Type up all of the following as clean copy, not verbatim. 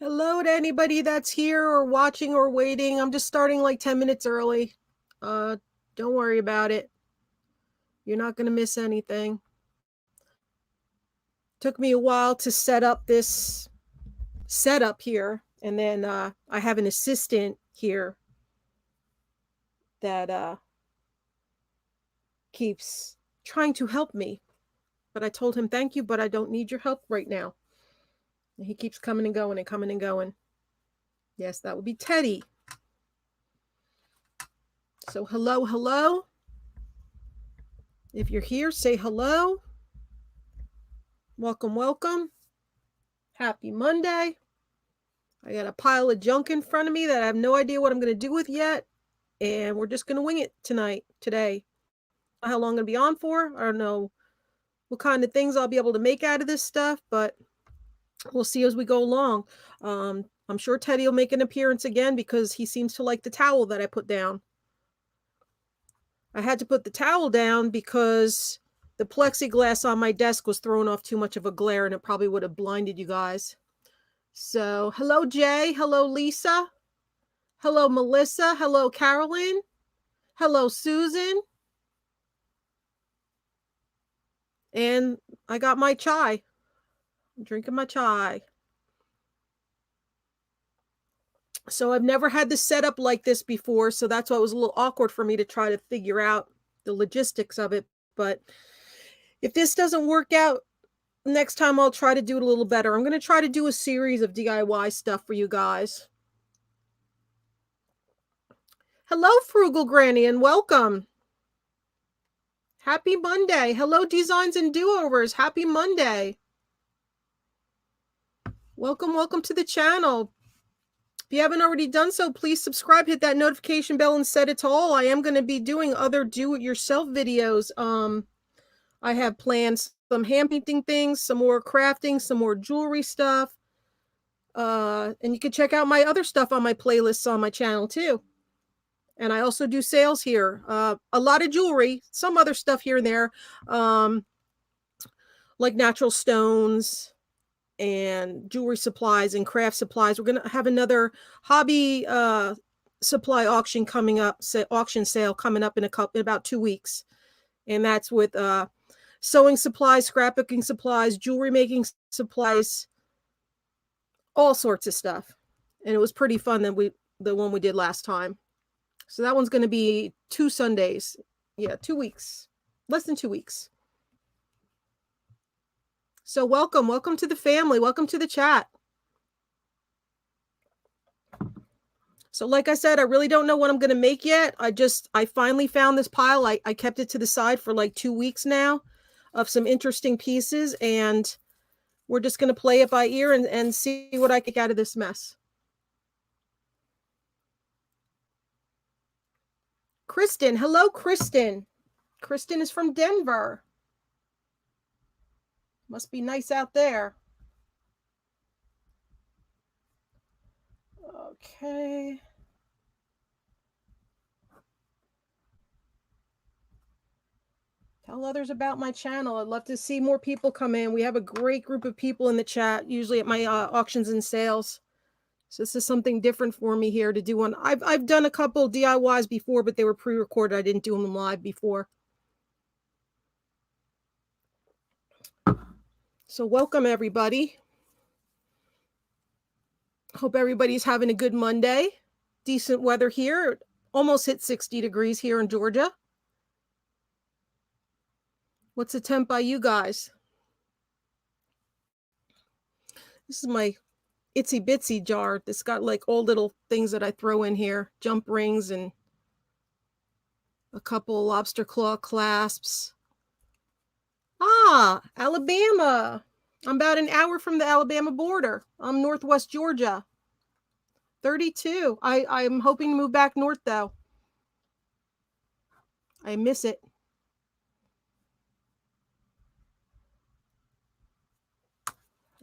Hello to anybody that's here or watching or waiting. I'm just starting like 10 minutes early. Uh, don't worry about it. You're not going to miss anything. Took me a while to set up this setup here, and then I have an assistant here that keeps trying to help me. But I told him thank you, but I don't need your help right now. And he keeps coming and going and coming and going. Yes, that would be Teddy. So hello, hello. If you're here, say hello. Welcome, welcome. Happy Monday. I got a pile of junk in front of me that I have no idea what I'm going to do with yet. And we're just going to wing it today. How long I'm going to be on for. I don't know what kind of things I'll be able to make out of this stuff, but we'll see as we go along. I'm sure Teddy will make an appearance again because he seems to like the towel that I put down. I had to put the towel down because the plexiglass on my desk was throwing off too much of a glare and it probably would have blinded you guys. So, hello, Jay. Hello, Lisa. Hello, Melissa. Hello, Carolyn. Hello, Susan. And I got my chai. I'm drinking my chai. So I've never had this set up like this before, so that's why it was a little awkward for me to try to figure out the logistics of it. But if this doesn't work out, next time I'll try to do it a little better. I'm going to try to do a series of DIY stuff for you guys. Hello, Frugal Granny, and welcome. Happy Monday. Hello, Designs and Do-Overs. Happy Monday. Welcome to the channel. If you haven't already done so, please subscribe, hit that notification bell, and set it to all. I am going to be doing other do-it-yourself videos. I have planned some hand painting things, some more crafting, some more jewelry stuff. And you can check out my other stuff on my playlists on my channel too. And I also do sales here. A lot of jewelry, some other stuff here and there, like natural stones and jewelry supplies and craft supplies. We're going to have another hobby supply auction coming up, auction sale coming up in about 2 weeks. And that's with sewing supplies, scrapbooking supplies, jewelry making supplies, all sorts of stuff. And it was pretty fun the one we did last time. So that one's going to be 2 Sundays. Yeah, 2 weeks. Less than 2 weeks. So welcome to the family. Welcome to the chat. So like I said, I really don't know what I'm going to make yet. I finally found this pile. I kept it to the side for like 2 weeks now of some interesting pieces. And we're just going to play it by ear and see what I can get out of this mess. Kristen. Hello, Kristen. Kristen is from Denver. Must be nice out there. Okay. Tell others about my channel. I'd love to see more people come in. We have a great group of people in the chat, usually at my auctions and sales. So this is something different for me here to do one. I've done a couple DIYs before, but they were pre-recorded. I didn't do them live before. So welcome, everybody. Hope everybody's having a good Monday. Decent weather here. Almost hit 60 degrees here in Georgia. What's the temp by you guys? This is my itsy bitsy jar. It's got like all little things that I throw in here. Jump rings and a couple lobster claw clasps. Ah, Alabama. I'm about an hour from the Alabama border. I'm Northwest Georgia. 32. I'm hoping to move back north though. I miss it.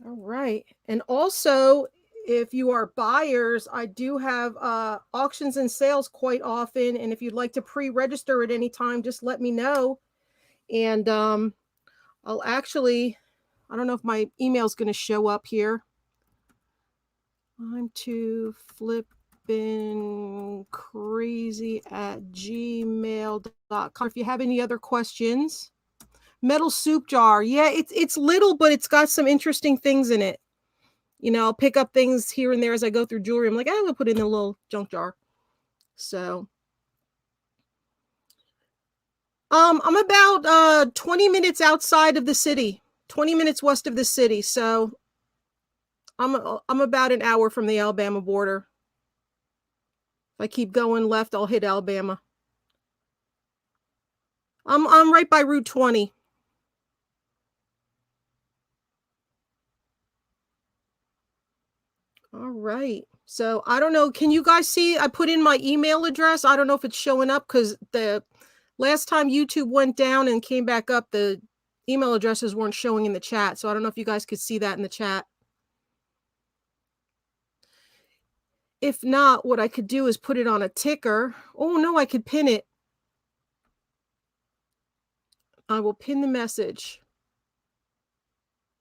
All right. And also, if you are buyers, I do have auctions and sales quite often. And if you'd like to pre-register at any time, just let me know. And I'll actually, I don't know if my email is going to show up here. I'm too flippin' crazy at gmail.com. If you have any other questions. Metal soup jar. Yeah, it's little, but it's got some interesting things in it. You know, I'll pick up things here and there as I go through jewelry. I'm like, I'm gonna put it in a little junk jar. So I'm about 20 minutes outside of the city, 20 minutes west of the city. So I'm about an hour from the Alabama border. If I keep going left, I'll hit Alabama. I'm right by Route 20. All right. So I don't know. Can you guys see? I put in my email address. I don't know if it's showing up because the last time YouTube went down and came back up, the email addresses weren't showing in the chat. So I don't know if you guys could see that in the chat. If not, what I could do is put it on a ticker. Oh no, I could pin it. I will pin the message.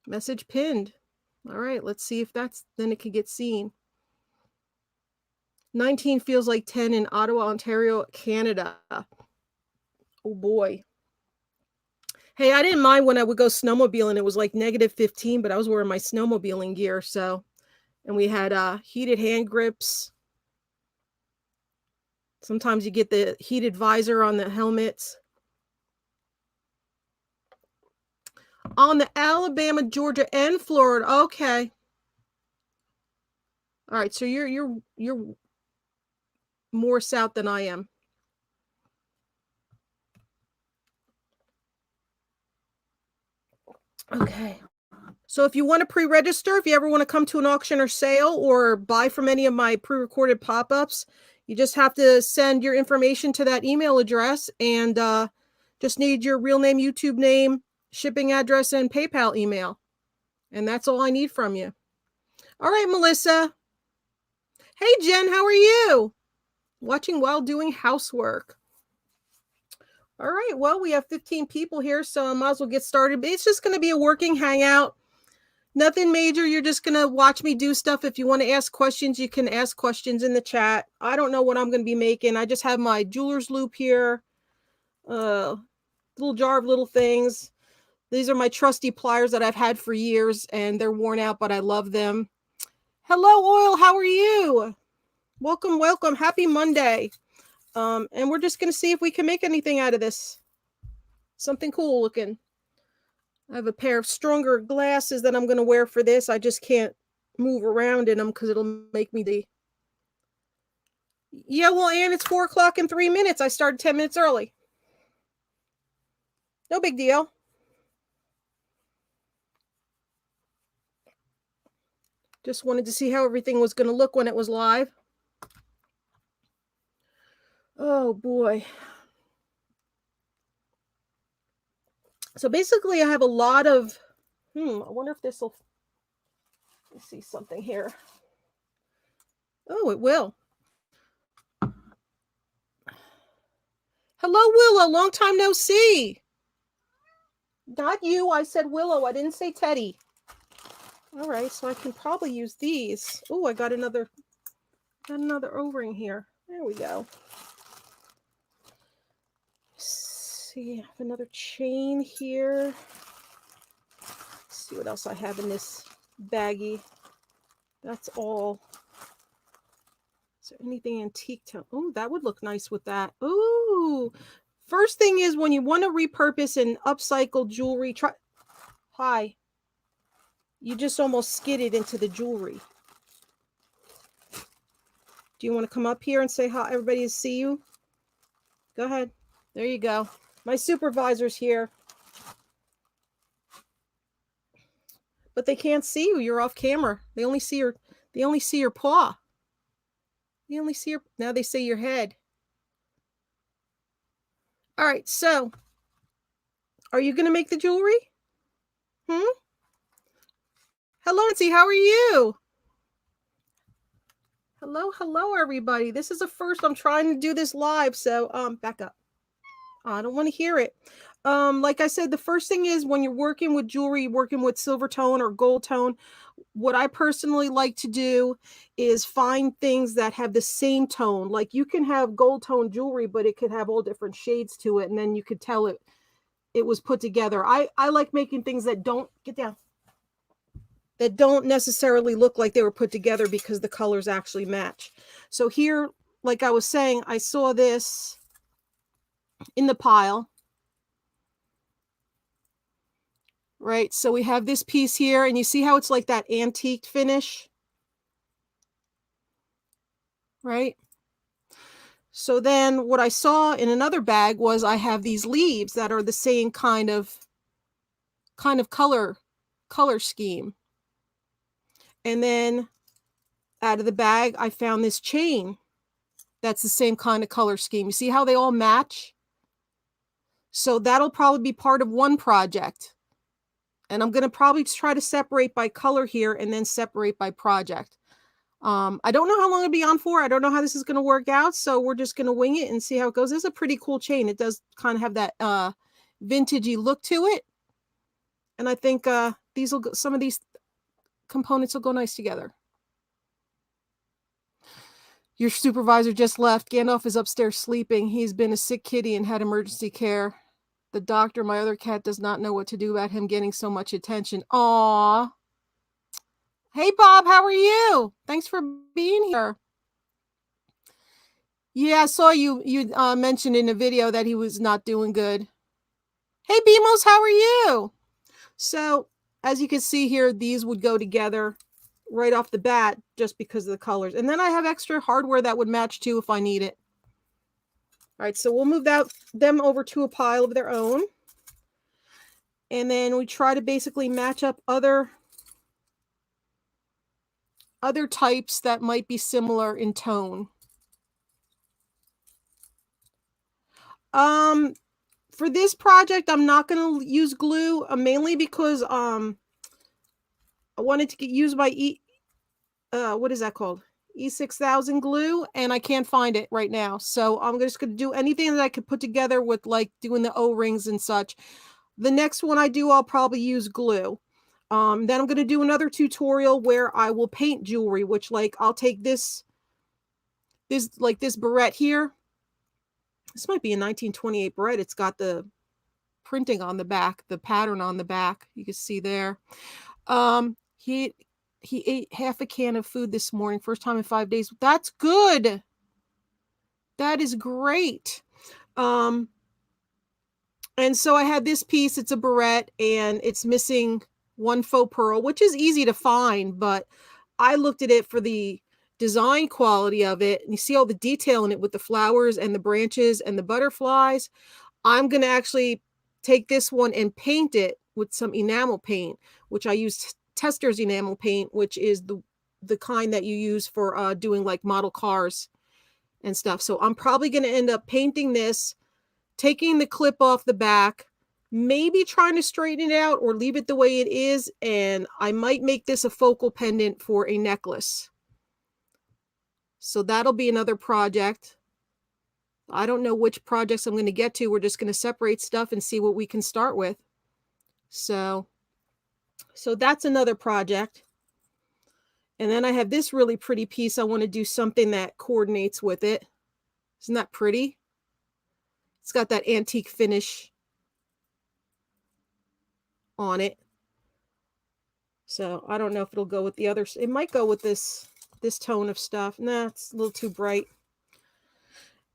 Message pinned. All right, let's see if then it could get seen. 19 feels like 10 in Ottawa, Ontario, Canada. Oh boy. Hey, I didn't mind when I would go snowmobiling. It was like -15, but I was wearing my snowmobiling gear. So, and we had heated hand grips. Sometimes you get the heated visor on the helmets. On the Alabama, Georgia, and Florida. Okay. All right. So you're more south than I am. Okay. So if you want to pre-register, if you ever want to come to an auction or sale or buy from any of my pre-recorded pop-ups, you just have to send your information to that email address and just need your real name, YouTube name, shipping address, and PayPal email. And that's all I need from you. All right, Melissa. Hey, Jen, how are you? Watching while doing housework. All right, well, we have 15 people here, so I might as well get started. It's just going to be a working hangout. Nothing major. You're just going to watch me do stuff. If you want to ask questions, you can ask questions in the chat. I don't know what I'm going to be making. I just have my jeweler's loop here. Little jar of little things. These are my trusty pliers that I've had for years, and they're worn out, but I love them. Hello, Oil. How are you? Welcome, welcome. Happy Monday. And we're just going to see if we can make anything out of this. Something cool looking. I have a pair of stronger glasses that I'm going to wear for this. I just can't move around in them because it'll make me Yeah, well, Ann, it's 4 o'clock in 3 minutes. I started 10 minutes early. No big deal. Just wanted to see how everything was going to look when it was live. Oh, boy. So basically, I have a lot of... I wonder if this will... Let me see something here. Oh, it will. Hello, Willow. Long time no see. Not you. I said Willow. I didn't say Teddy. All right, so I can probably use these. Oh, I got another O-ring here. There we go. Let's see, I have another chain here. Let's see what else I have in this baggie. That's all. Is there anything antique tone? Oh, that would look nice with that. Ooh. First thing is when you want to repurpose and upcycle jewelry, Hi. You just almost skidded into the jewelry. Do you want to come up here and say hi, everybody, to see you? Go ahead. There you go. My supervisor's here. But they can't see you. You're off camera. They only see your paw. They only see now they see your head. All right, so are you going to make the jewelry? Hello, Nancy. How are you? Hello, everybody. This is a first. I'm trying to do this live, so back up. I don't want to hear it. Like I said, the first thing is when you're working with jewelry, you're working with silver tone or gold tone. what I personally like to do is find things that have the same tone. Like you can have gold tone jewelry, but it could have all different shades to it, and then you could tell it was put together. I like making things that don't get down, that don't necessarily look like they were put together because the colors actually match. So here, like I was saying, I saw this in the pile. Right, so we have this piece here, and you see how it's like that antique finish? Right? So then what I saw in another bag was I have these leaves that are the same kind of color scheme. And then out of the bag, I found this chain that's the same kind of color scheme. You see how they all match? So that'll probably be part of one project. And I'm going to probably try to separate by color here and then separate by project. I don't know how long it'll be on for. I don't know how this is going to work out. So we're just going to wing it and see how it goes. It's a pretty cool chain. It does kind of have that vintagey look to it. And I think some of these components will go nice together. Your supervisor just left. Gandalf is upstairs sleeping. He's been a sick kitty and had emergency care. The doctor, my other cat, does not know what to do about him getting so much attention. Aww. Hey, Bob, how are you? Thanks for being here. Yeah, I saw you mentioned in a video that he was not doing good. Hey, Beamos, how are you? So, as you can see here, these would go together right off the bat just because of the colors. And then I have extra hardware that would match too if I need it. All right, so we'll move them over to a pile of their own. And then we try to basically match up other types that might be similar in tone. For this project, I'm not going to use glue, mainly because I wanted to use my what is that called? E6000 glue, and I can't find it right now. So I'm just going to do anything that I could put together with like doing the O-rings and such. The next one I do, I'll probably use glue. Then I'm going to do another tutorial where I will paint jewelry, which like I'll take this barrette here. This might be a 1928 barrette. It's got the printing on the back, the pattern on the back. You can see there. He ate half a can of food this morning, first time in 5 days. That's good. That is great. And so I had this piece. It's a barrette, and it's missing one faux pearl, which is easy to find, but I looked at it for the design quality of it, and you see all the detail in it with the flowers and the branches and the butterflies. I'm going to actually take this one and paint it with some enamel paint, which I use Tester's enamel paint, which is the kind that you use for doing like model cars and stuff. So I'm probably going to end up painting this, taking the clip off the back, maybe trying to straighten it out or leave it the way it is. And I might make this a focal pendant for a necklace. So that'll be another project. I don't know which projects I'm going to get to. We're just going to separate stuff and see what we can start with. So that's another project. And then I have this really pretty piece. I want to do something that coordinates with it. Isn't that pretty? It's got that antique finish on it. So I don't know if it'll go with the others. It might go with this tone of stuff. Nah, it's a little too bright.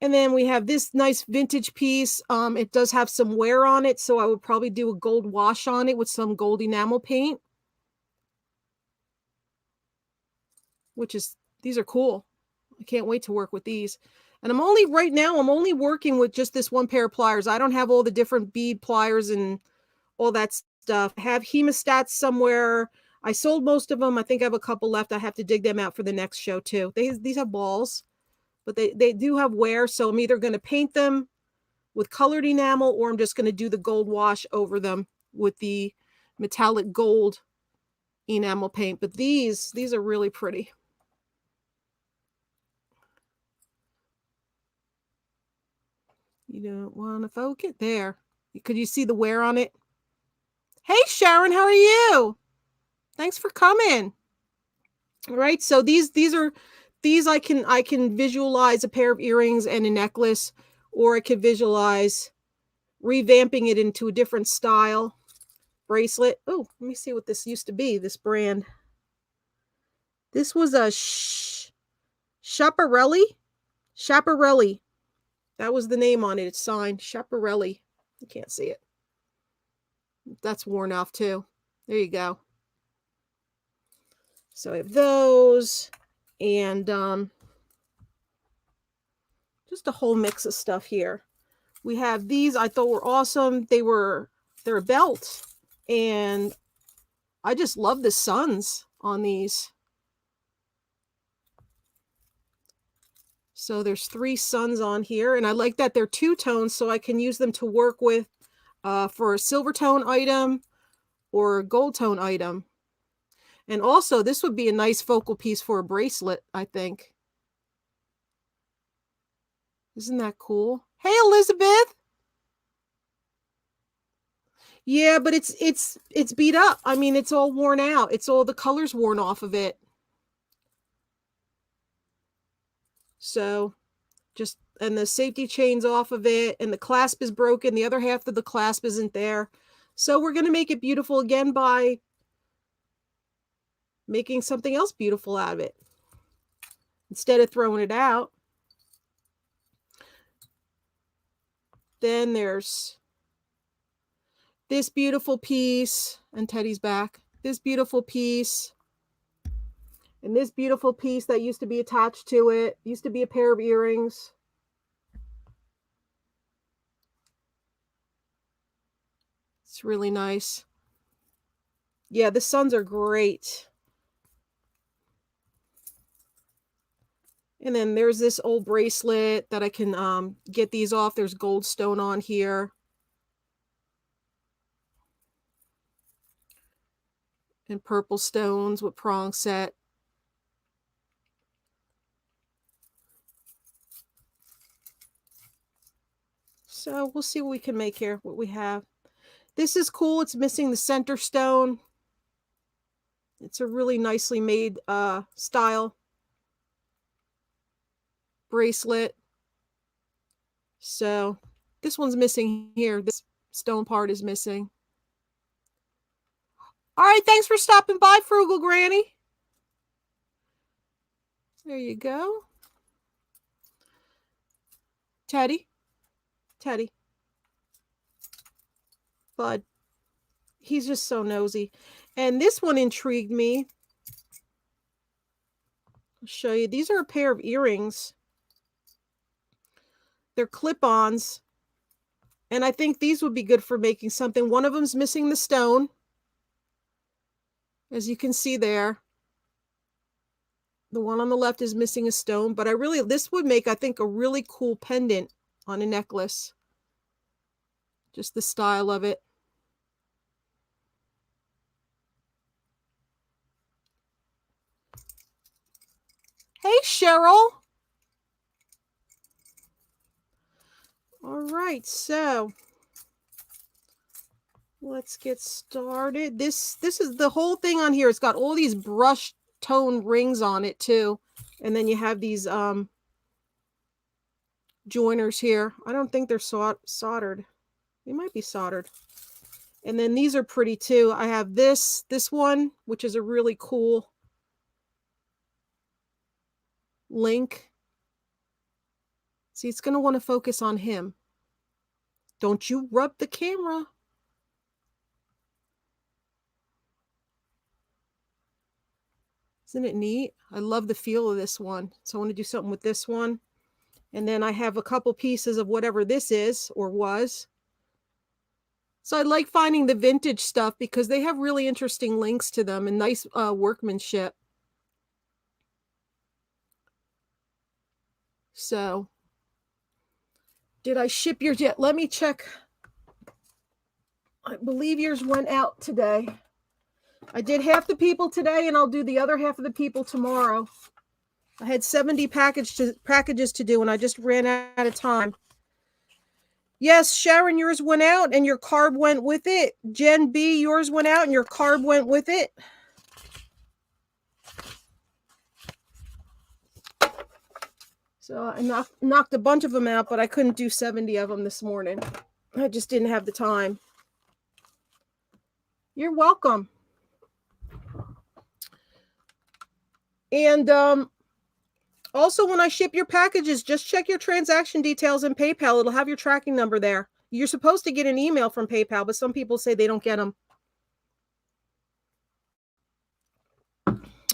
And then we have this nice vintage piece. It does have some wear on it, so I would probably do a gold wash on it with some gold enamel paint. These are cool. I can't wait to work with these. And right now I'm only working with just this one pair of pliers. I don't have all the different bead pliers and all that stuff. I have hemostats somewhere. I sold most of them. I think I have a couple left. I have to dig them out for the next show too. These have balls, but they do have wear. So I'm either going to paint them with colored enamel, or I'm just going to do the gold wash over them with the metallic gold enamel paint. But these are really pretty. You don't want to focus there. Could you see the wear on it? Hey, Sharon, how are you? Thanks for coming. All right, so these I can visualize a pair of earrings and a necklace, or I could visualize revamping it into a different style bracelet. Oh, let me see what this used to be, this brand. This was a Schiaparelli? Schiaparelli. That was the name on it. It's signed Schiaparelli. You can't see it. That's worn off too. There you go. So I have those and just a whole mix of stuff here. We have these I thought were awesome. They're a belt, and I just love the suns on these. So there's 3 suns on here, and I like that they're 2 tones, so I can use them to work with for a silver tone item or a gold tone item. And also, this would be a nice focal piece for a bracelet, I think. Isn't that cool? Hey, Elizabeth. Yeah, but it's beat up. I mean, it's all worn out. It's all the colors worn off of it. So, and the safety chain's off of it, and the clasp is broken. The other half of the clasp isn't there. So we're going to make it beautiful again by making something else beautiful out of it instead of throwing it out. Then there's this beautiful piece, and Teddy's back. This beautiful piece, and this beautiful piece that used to be attached to it. Used to be a pair of earrings. It's really nice. Yeah, the suns are great. And then there's this old bracelet that I can get these off. There's gold stone on here. And purple stones with prong set. So we'll see what we can make here, what we have. This is cool. It's missing the center stone. It's a really nicely made style bracelet. So this one's missing here. This stone part is missing. All right, thanks for stopping by, Frugal Granny. There you go. Teddy. Bud. He's just so nosy. And this one intrigued me. I'll show you. These are a pair of earrings. They're clip-ons. And I think these would be good for making something. One of them's missing the stone, as you can see there. The one on the left is missing a stone, but this would make, I think, a really cool pendant on a necklace. Just the style of it. Hey, Cheryl. All right, so let's get started. This is the whole thing on here. It's got all these brush tone rings on it too. And then you have these joiners here. I don't think they're soldered. They might be soldered. And then these are pretty too. I have this one, which is a really cool link. See, it's going to want to focus on him. Don't you rub the camera. Isn't it neat? I love the feel of this one. So I want to do something with this one. And then I have a couple pieces of whatever this is or was. So I like finding the vintage stuff because they have really interesting links to them and nice workmanship. So, did I ship yours yet? Let me check. I believe yours went out today. I did half the people today, and I'll do the other half of the people tomorrow. I had 70 packages to do, and I just ran out of time. Yes, Sharon, yours went out, and your card went with it. Jen B, yours went out, and your card went with it. So I knocked a bunch of them out, but I couldn't do 70 of them this morning. I just didn't have the time. You're welcome. And also, when I ship your packages, just check your transaction details in PayPal. It'll have your tracking number there. You're supposed to get an email from PayPal, but some people say they don't get them.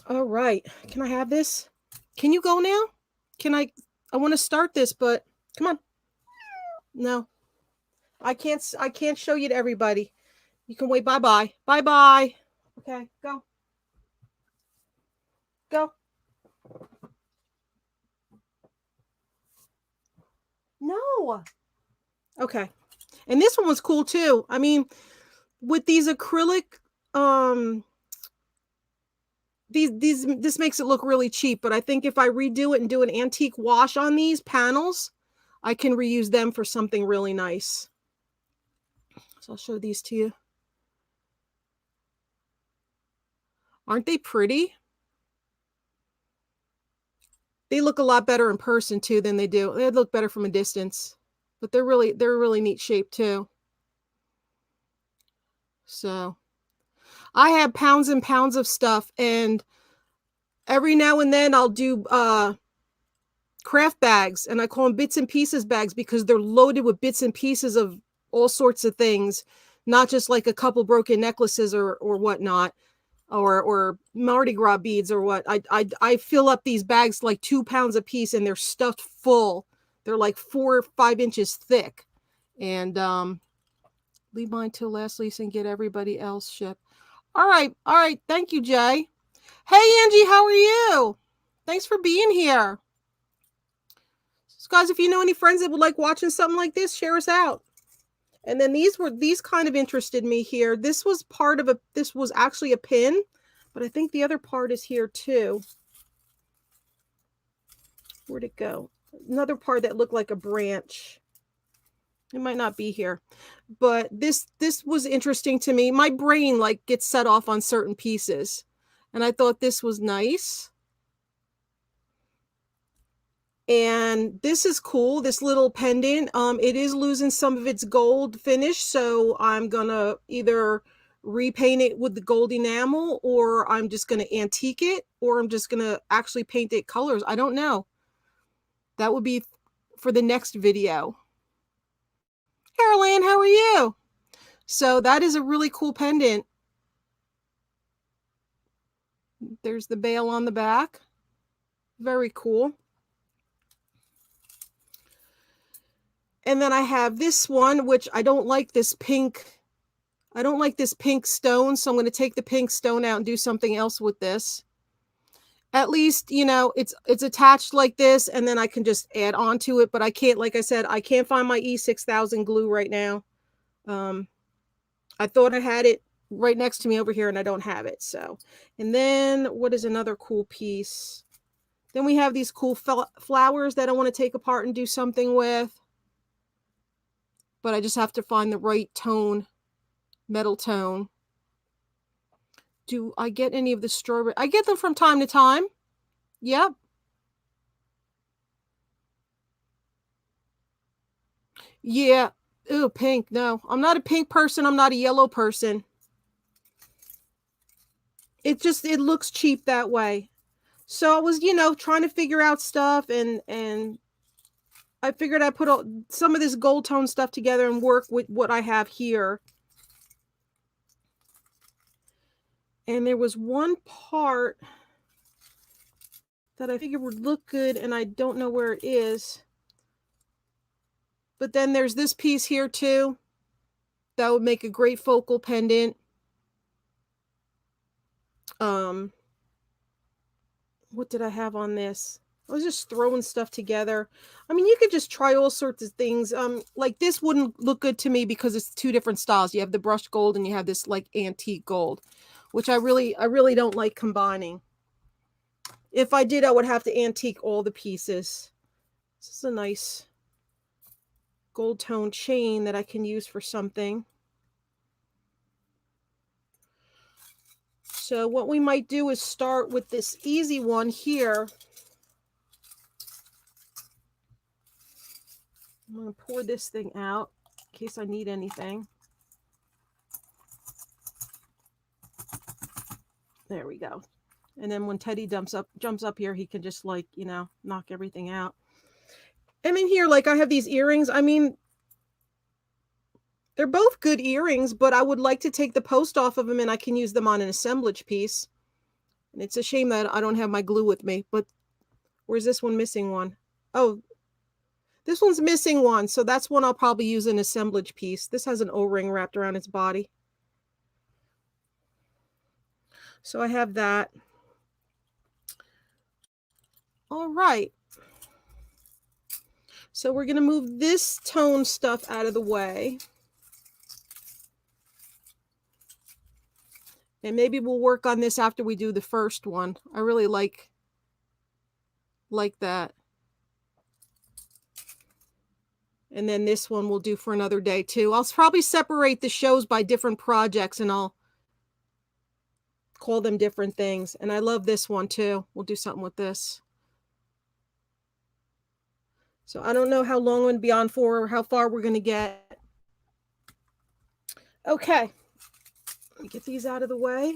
All right. Can I have this? Can you go now? I want to start this, but come on. No. I can't show you to everybody. You can wait. Bye-bye. Bye-bye. Okay, go. Go. No. Okay. And this one was cool too. I mean, with these acrylic, this makes it look really cheap, but I think if I redo it and do an antique wash on these panels, I can reuse them for something really nice. So I'll show these to you. Aren't they pretty? They look a lot better in person too than they do. They look better from a distance, but they're really neat shape too. So I have pounds and pounds of stuff, and every now and then I'll do craft bags, and I call them bits and pieces bags because they're loaded with bits and pieces of all sorts of things, not just like a couple broken necklaces or whatnot, or Mardi Gras beads or what. I fill up these bags like 2 pounds a piece, and they're stuffed full. They're like 4 or 5 inches thick, and leave mine till last, Lisa, and get everybody else shipped. All right. Thank you, Jay. Hey, Angie, how are you? Thanks for being here. So guys, if you know any friends that would like watching something like this, share us out. And then these kind of interested me here. This was actually a pin, but I think the other part is here too. Where'd it go? Another part that looked like a branch. It might not be here, but this was interesting to me. My brain like gets set off on certain pieces, and I thought this was nice. And this is cool, this little pendant. It is losing some of its gold finish, so I'm gonna either repaint it with the gold enamel, or I'm just gonna antique it, or I'm just gonna actually paint it colors. I don't know. That would be for the next video. Caroline, how are you? So that is a really cool pendant. There's the bail on the back. Very cool. And then I have this one, which I don't like this pink. I don't like this pink stone, so I'm going to take the pink stone out and do something else with this. At least, you know, it's attached like this, and then I can just add on to it, but I can't, like I said, I can't find my E6000 glue right now. I thought I had it right next to me over here, and I don't have it. So, and then what is another cool piece? Then we have these cool flowers that I want to take apart and do something with. But I just have to find the right tone, metal tone. Do I get any of the strawberry? I get them from time to time. Yep. Yeah. Ooh, pink. No, I'm not a pink person. I'm not a yellow person. It looks cheap that way. So I was, you know, trying to figure out stuff, and I figured I'd put some of this gold tone stuff together and work with what I have here. And there was one part that I figured would look good, and I don't know where it is. But then there's this piece here too. That would make a great focal pendant. What did I have on this? I was just throwing stuff together. I mean, you could just try all sorts of things. Like this wouldn't look good to me because it's 2 different styles. You have the brushed gold and you have this like antique gold, which I really don't like combining. If I did, I would have to antique all the pieces. This is a nice gold tone chain that I can use for something. So what we might do is start with this easy one here. I'm going to pour this thing out in case I need anything. There we go. And then when Teddy jumps up here, he can just, like, you know, knock everything out. And in here, like, I have these earrings. I mean, they're both good earrings, but I would like to take the post off of them and I can use them on an assemblage piece. And it's a shame that I don't have my glue with me, but where's this one missing one? Oh, this one's missing one, so that's one I'll probably use an assemblage piece. This has an O-ring wrapped around its body. So I have that. All right. So we're going to move this tone stuff out of the way. And maybe we'll work on this after we do the first one. I really like that. And then this one we'll do for another day too. I'll probably separate the shows by different projects and I'll call them different things. And I love this one too. We'll do something with this. So I don't know how long I'm going to be on for or how far we're going to get. Okay. Let me get these out of the way.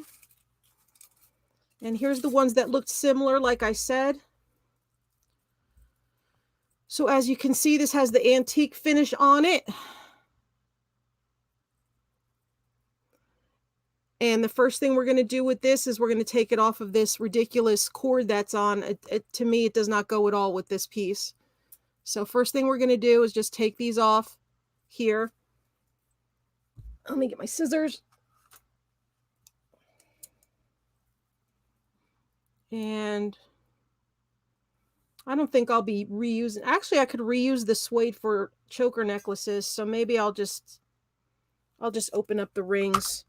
And here's the ones that looked similar, like I said. So as you can see, this has the antique finish on it. And the first thing we're going to do with this is we're going to take it off of this ridiculous cord that's on. To me, it does not go at all with this piece. So first thing we're going to do is just take these off here. Let me get my scissors. And I don't think I'll be reusing. Actually, I could reuse the suede for choker necklaces. So maybe I'll just open up the rings.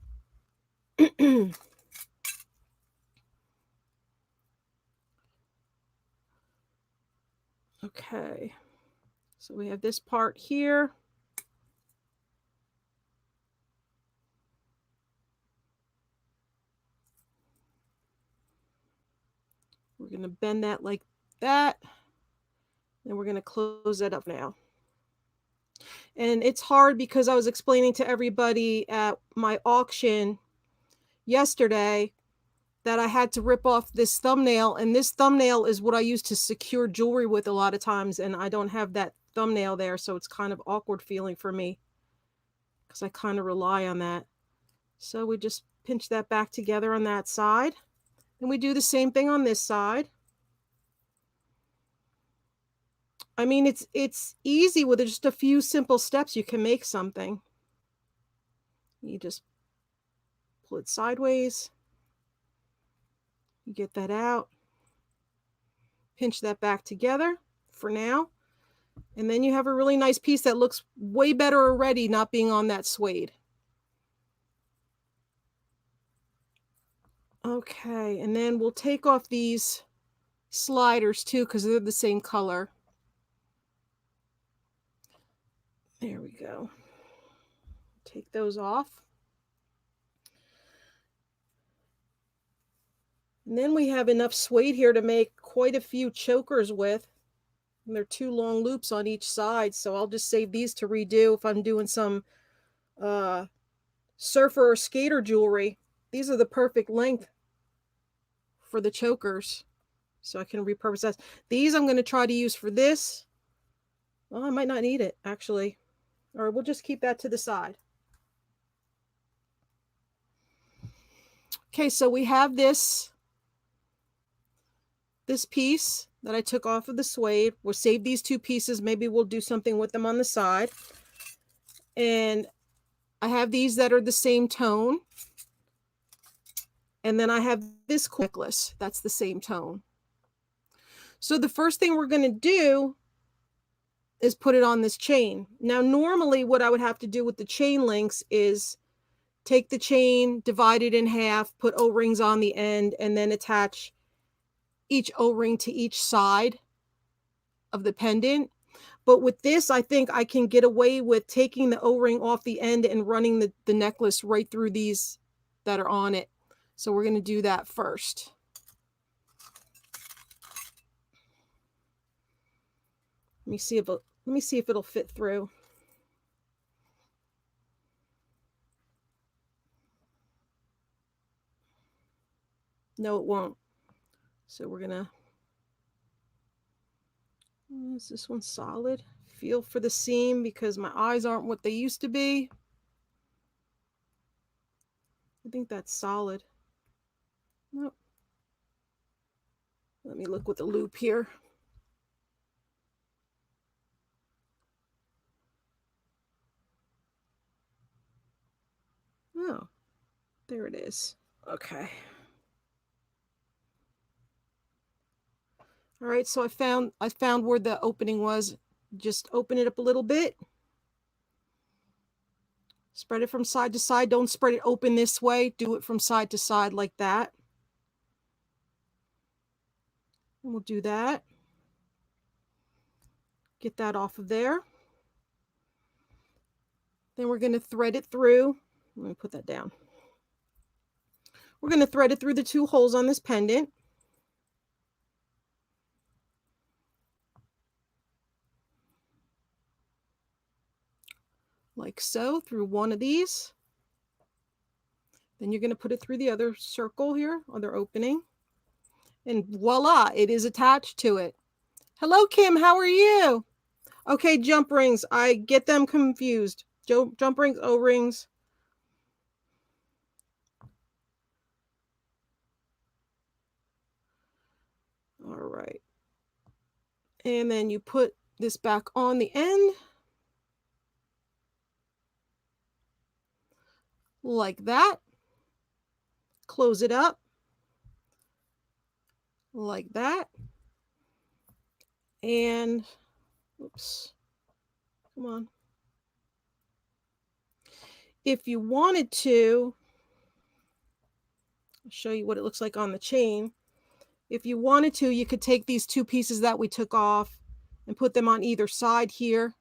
Okay. So we have this part here. We're going to bend that like that. And we're going to close that up now. And it's hard because I was explaining to everybody at my auction yesterday that I had to rip off this thumbnail. And this thumbnail is what I use to secure jewelry with a lot of times. And I don't have that thumbnail there. So it's kind of awkward feeling for me because I kind of rely on that. So we just pinch that back together on that side. And we do the same thing on this side. I mean, it's easy with just a few simple steps. You can make something. You just pull it sideways. You get that out. Pinch that back together for now. And then you have a really nice piece that looks way better already not being on that suede. Okay, and then we'll take off these sliders too because they're the same color. There we go. Take those off. And then we have enough suede here to make quite a few chokers with. And they're 2 long loops on each side, so I'll just save these to redo if I'm doing some surfer or skater jewelry. These are the perfect length for the chokers, so I can repurpose that. These I'm going to try to use for this. Well, I might not need it, actually. Or we'll just keep that to the side. Okay, so we have this piece that I took off of the suede. We'll save these 2 pieces. Maybe we'll do something with them on the side. And I have these that are the same tone. And then I have this necklace that's the same tone. So the first thing we're going to do is put it on this chain. Now, normally what I would have to do with the chain links is take the chain, divide it in half, put O-rings on the end, and then attach each O-ring to each side of the pendant. But with this, I think I can get away with taking the O-ring off the end and running the necklace right through these that are on it. So we're going to do that first. Let me see if Let me see if it'll fit through. No, it won't. So we're gonna, is this one solid? Feel for the seam because my eyes aren't what they used to be. I think that's solid. Nope. Let me look with the loop here. Oh, there it is. Okay. All right, so I found where the opening was. Just open it up a little bit. Spread it from side to side. Don't spread it open this way. Do it from side to side like that. And we'll do that. Get that off of there. Then we're going to thread it through. Let me put that down. We're going to thread it through the 2 holes on this pendant. Like so, through one of these. Then you're going to put it through the other circle here, other opening. And voila, it is attached to it. Hello, Kim, how are you? Okay, jump rings. I get them confused. Jump rings, O-rings. All right. And then you put this back on the end. Like that. Close it up. Like that. And, oops. Come on. If you wanted to, I'll show you what it looks like on the chain. If you wanted to, you could take these 2 pieces that we took off and put them on either side here.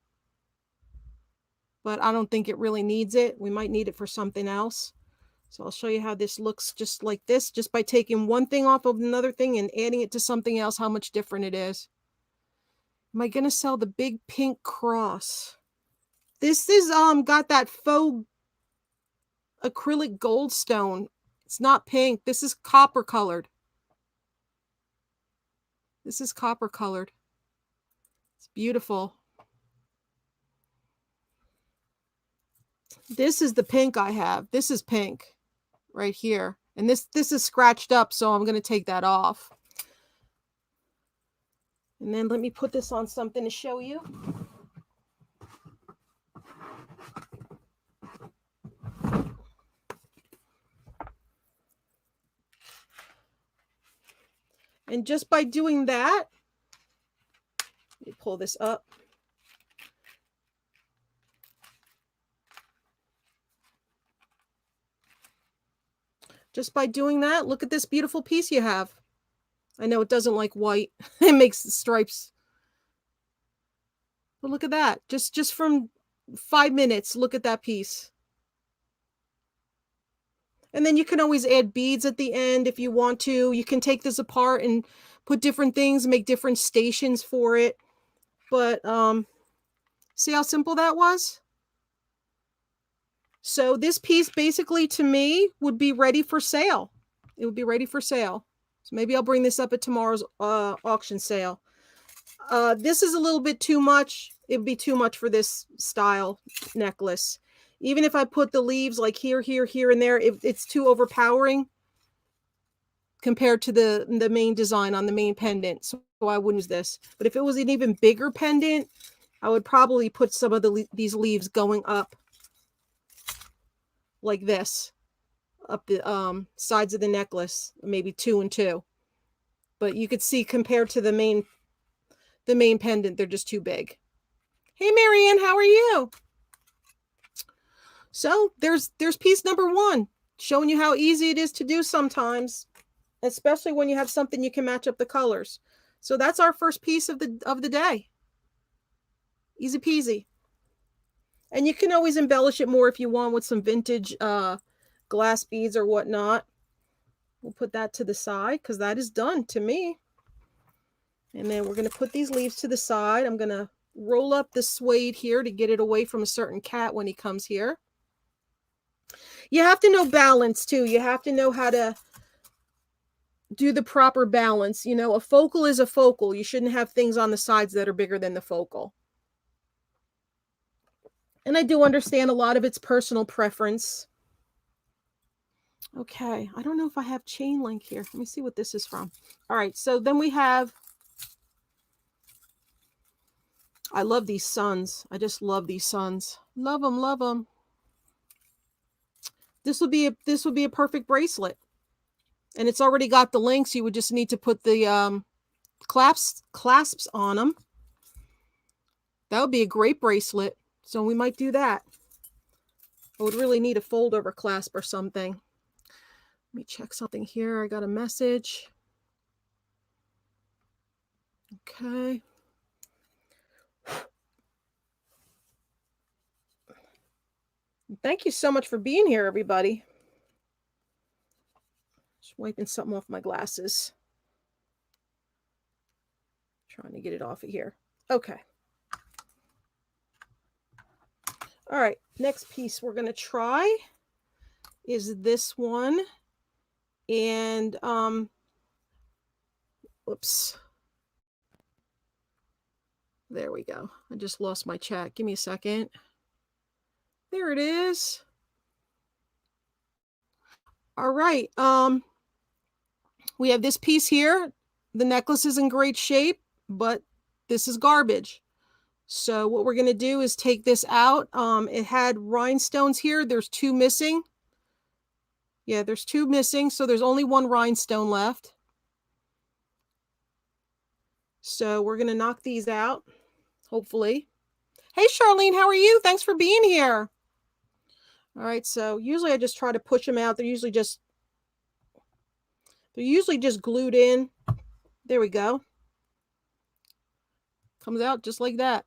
But I don't think it really needs it. We might need it for something else. So I'll show you how this looks just like this, just by taking one thing off of another thing and adding it to something else, how much different it is. Am I going to sell the big pink cross? This is got that faux acrylic gold stone. It's not pink. This is copper colored. This is copper colored. It's beautiful. This is the pink I have. This is pink right here. And this is scratched up, so I'm going to take that off. And then let me put this on something to show you. And just by doing that, let me pull this up. Just by doing that, look at this beautiful piece you have. I know it doesn't like white. It makes the stripes. But look at that. Just from 5 minutes, look at that piece. And then you can always add beads at the end if you want to. You can take this apart and put different things, make different stations for it. But see how simple that was? So this piece basically to me would be ready for sale. It would be ready for sale. So maybe I'll bring this up at tomorrow's auction sale. This is a little bit too much. It would be too much for this style necklace. Even if I put the leaves like here, here, here, and there, it's too overpowering compared to the main design on the main pendant. So I wouldn't use this. But if it was an even bigger pendant, I would probably put some of these leaves going up like this, up the sides of the necklace, maybe 2 and 2. But you could see compared to the main pendant, they're just too big. Hey, Marianne, how are you? So there's piece number 1, showing you how easy it is to do sometimes, especially when you have something you can match up the colors. So that's our first piece of the day. Easy peasy. And you can always embellish it more if you want with some vintage glass beads or whatnot. We'll put that to the side because that is done to me. And then we're going to put these leaves to the side. I'm going to roll up the suede here to get it away from a certain cat when he comes here. You have to know balance too. You have to know how to do the proper balance. You know, a focal is a focal. You shouldn't have things on the sides that are bigger than the focal. And I do understand a lot of it's personal preference. Okay, I don't know if I have chain link here. Let me see what this is from. All right, so then we have, I love these suns. I just love these suns. Love them, love them. This would be a perfect bracelet. And it's already got the links. You would just need to put the clasps on them. That would be a great bracelet. So we might do that. I would really need a fold over clasp or something. Let me check something here. I got a message. Okay. Thank you so much for being here, everybody. Just wiping something off my glasses. Trying to get it off of here. Okay. All right. Next piece we're going to try is this one. And, whoops. There we go. I just lost my chat. Give me a second. There it is. All right. We have this piece here. The necklace is in great shape, but this is garbage. So what we're going to do is take this out. It had rhinestones here. There's 2 missing. Yeah, there's 2 missing. So there's only 1 rhinestone left. So we're going to knock these out, hopefully. Hey, Charlene, how are you? Thanks for being here. All right, so usually I just try to push them out. They're usually just glued in. There we go. Comes out just like that.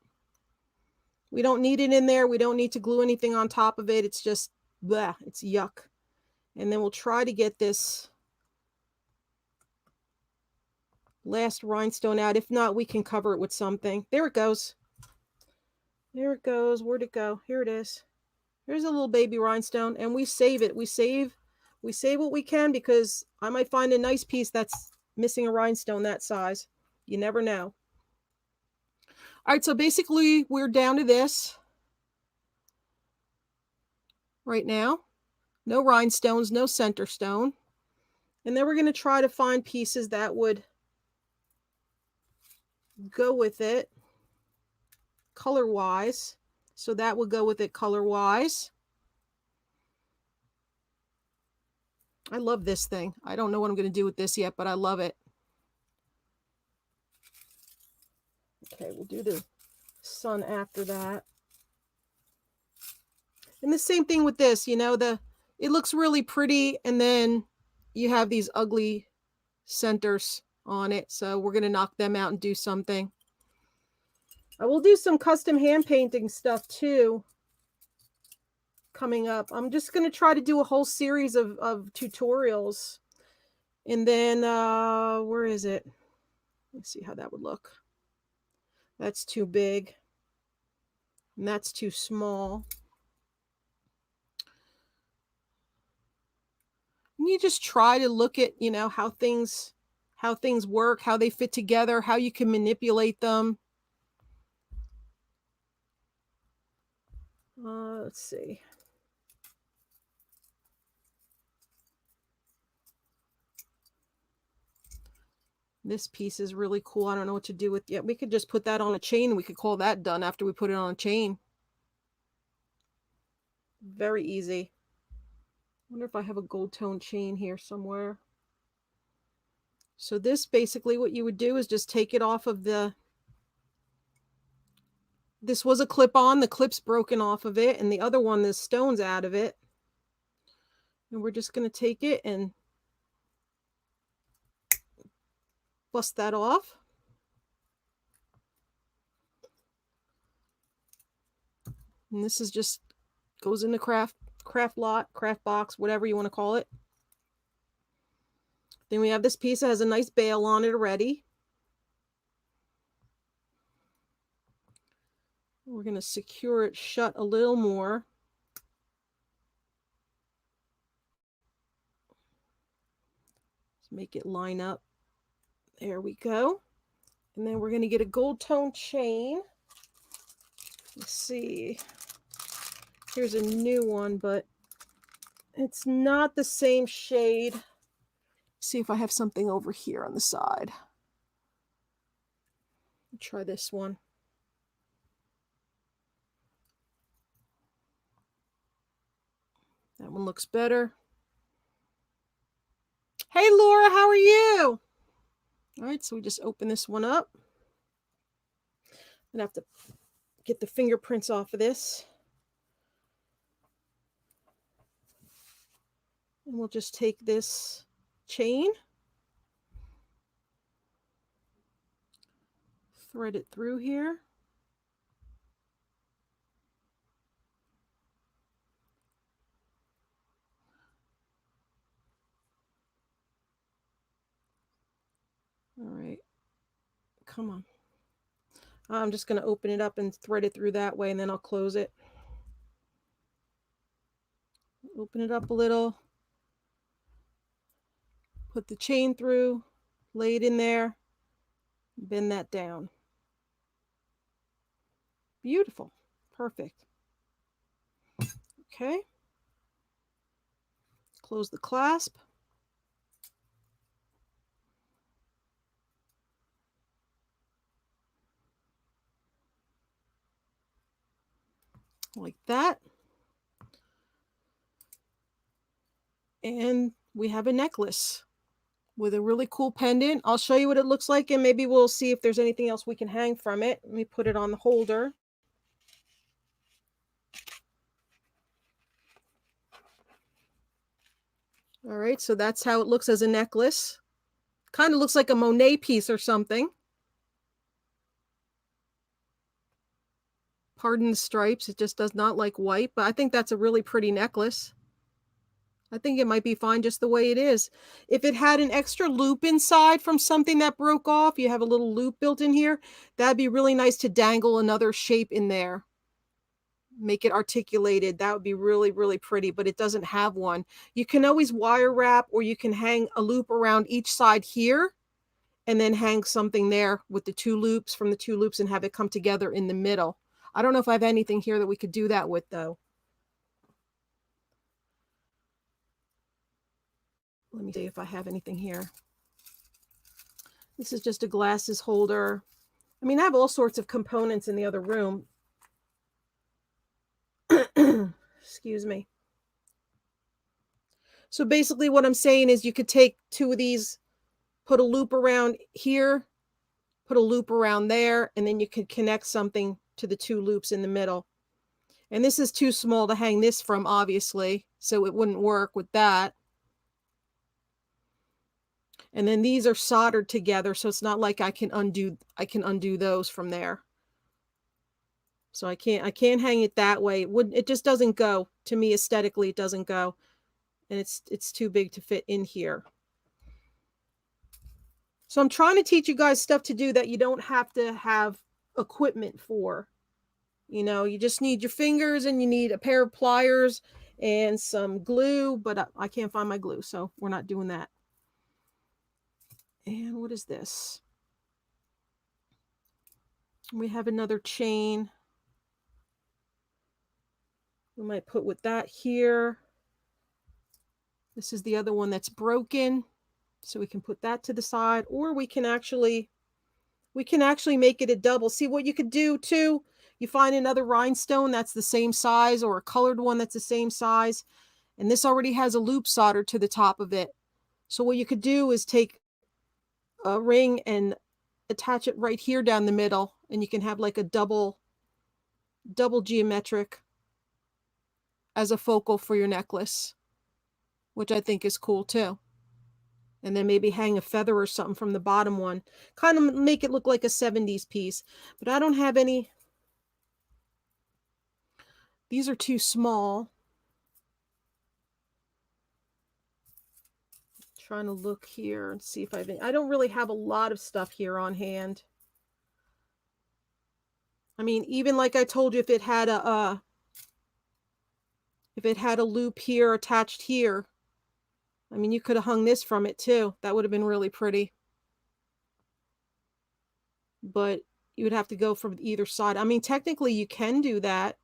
We don't need it in there. We don't need to glue anything on top of it. It's just, bleh, it's yuck. And then we'll try to get this last rhinestone out. If not, we can cover it with something. There it goes. There it goes. Where'd it go? Here it is. Here's a little baby rhinestone, and we save it. We save what we can, because I might find a nice piece that's missing a rhinestone that size. You never know. All right, so basically we're down to this right now. No rhinestones, no center stone. And then we're going to try to find pieces that would go with it color-wise. So that would go with it color-wise. I love this thing. I don't know what I'm going to do with this yet, but I love it. Okay, we'll do the sun after that. And the same thing with this, you know, it looks really pretty, and then you have these ugly centers on it. So we're going to knock them out and do something. I will do some custom hand painting stuff too coming up. I'm just going to try to do a whole series of tutorials. And then, where is it? Let's see how that would look. That's too big. And that's too small. And you just try to look at, you know, how things work, how they fit together, how you can manipulate them. Let's see. This piece is really cool. I don't know what to do with it. We could just put that on a chain. We could call that done after we put it on a chain. Very easy. I wonder if I have a gold tone chain here somewhere. So this, basically what you would do is just take it off of the, this was a clip-on, the clip's broken off of it, and the other one, the stone's out of it. And we're just going to take it and bust that off. And this is just, goes in the craft lot, craft box, whatever you want to call it. Then we have this piece that has a nice bail on it already. We're going to secure it shut a little more. Let's make it line up. There we go. And then we're going to get a gold tone chain. Let's see. Here's a new one, but it's not the same shade. See if I have something over here on the side. Try this one. That one looks better. Hey, Laura, how are you? All right, so we just open this one up. I'm gonna have to get the fingerprints off of this. And we'll just take this chain, thread it through here. All right, come on. I'm just going to open it up and thread it through that way, and then I'll close it. Open it up a little. Put the chain through, lay it in there, bend that down. Beautiful. Perfect. Okay. Close the clasp. Like that. And we have a necklace with a really cool pendant. I'll show you what it looks like, and maybe we'll see if there's anything else we can hang from it. Let me put it on the holder. All right, so that's how it looks as a necklace. Kind of looks like a Monet piece or something. Pardon the stripes, it just does not like white, but I think that's a really pretty necklace. I think it might be fine just the way it is. If it had an extra loop inside from something that broke off, you have a little loop built in here, that'd be really nice to dangle another shape in there. Make it articulated. That would be really, really pretty, but it doesn't have one. You can always wire wrap, or you can hang a loop around each side here and then hang something there with the two loops from the two loops and have it come together in the middle. I don't know if I have anything here that we could do that with, though. Let me see if I have anything here. This is just a glasses holder. I mean, I have all sorts of components in the other room. Excuse me. So basically what I'm saying is you could take two of these, put a loop around here, put a loop around there, and then you could connect something to the two loops in the middle. And this is too small to hang this from, obviously, so it wouldn't work with that. And then these are soldered together, so it's not like I can undo those from there. So I can't hang it that way. It just doesn't go. To me, aesthetically, it doesn't go. And it's too big to fit in here. So I'm trying to teach you guys stuff to do that you don't have to have equipment for. You know, you just need your fingers, and you need a pair of pliers and some glue, but I can't find my glue, so we're not doing that. And what is this? We have another chain. We might put with that here. This is the other one that's broken, so we can put that to the side, or we can actually make it a double. See what you could do too? You find another rhinestone that's the same size, or a colored one that's the same size, and this already has a loop soldered to the top of it. So what you could do is take a ring and attach it right here down the middle, and you can have like a double geometric as a focal for your necklace, which I think is cool too. And then maybe hang a feather or something from the bottom one. Kind of make it look like a 70s piece. But I don't have any. These are too small. Trying to look here and see if I don't really have a lot of stuff here on hand. I mean, even like I told you, if it had a loop here attached here, I mean, you could have hung this from it too. That would have been really pretty. But you would have to go from either side. I mean, technically you can do that.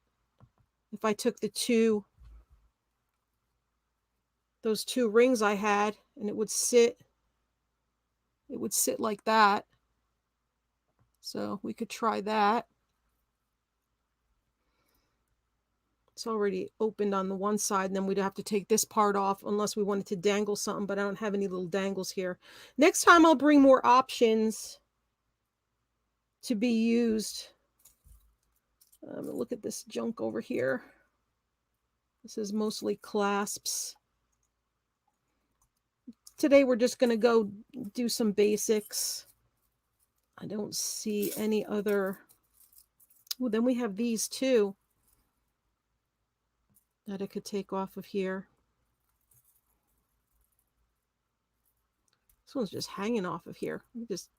If I took those two rings I had, and it would sit like that. So we could try that. It's already opened on the one side, and then we'd have to take this part off unless we wanted to dangle something, but I don't have any little dangles here. Next time I'll bring more options to be used. Look at this junk over here. This is mostly clasps. Today we're just going to go do some basics. I don't see any other. Well, then we have these too that I could take off of here. This one's just hanging off of here. Let me just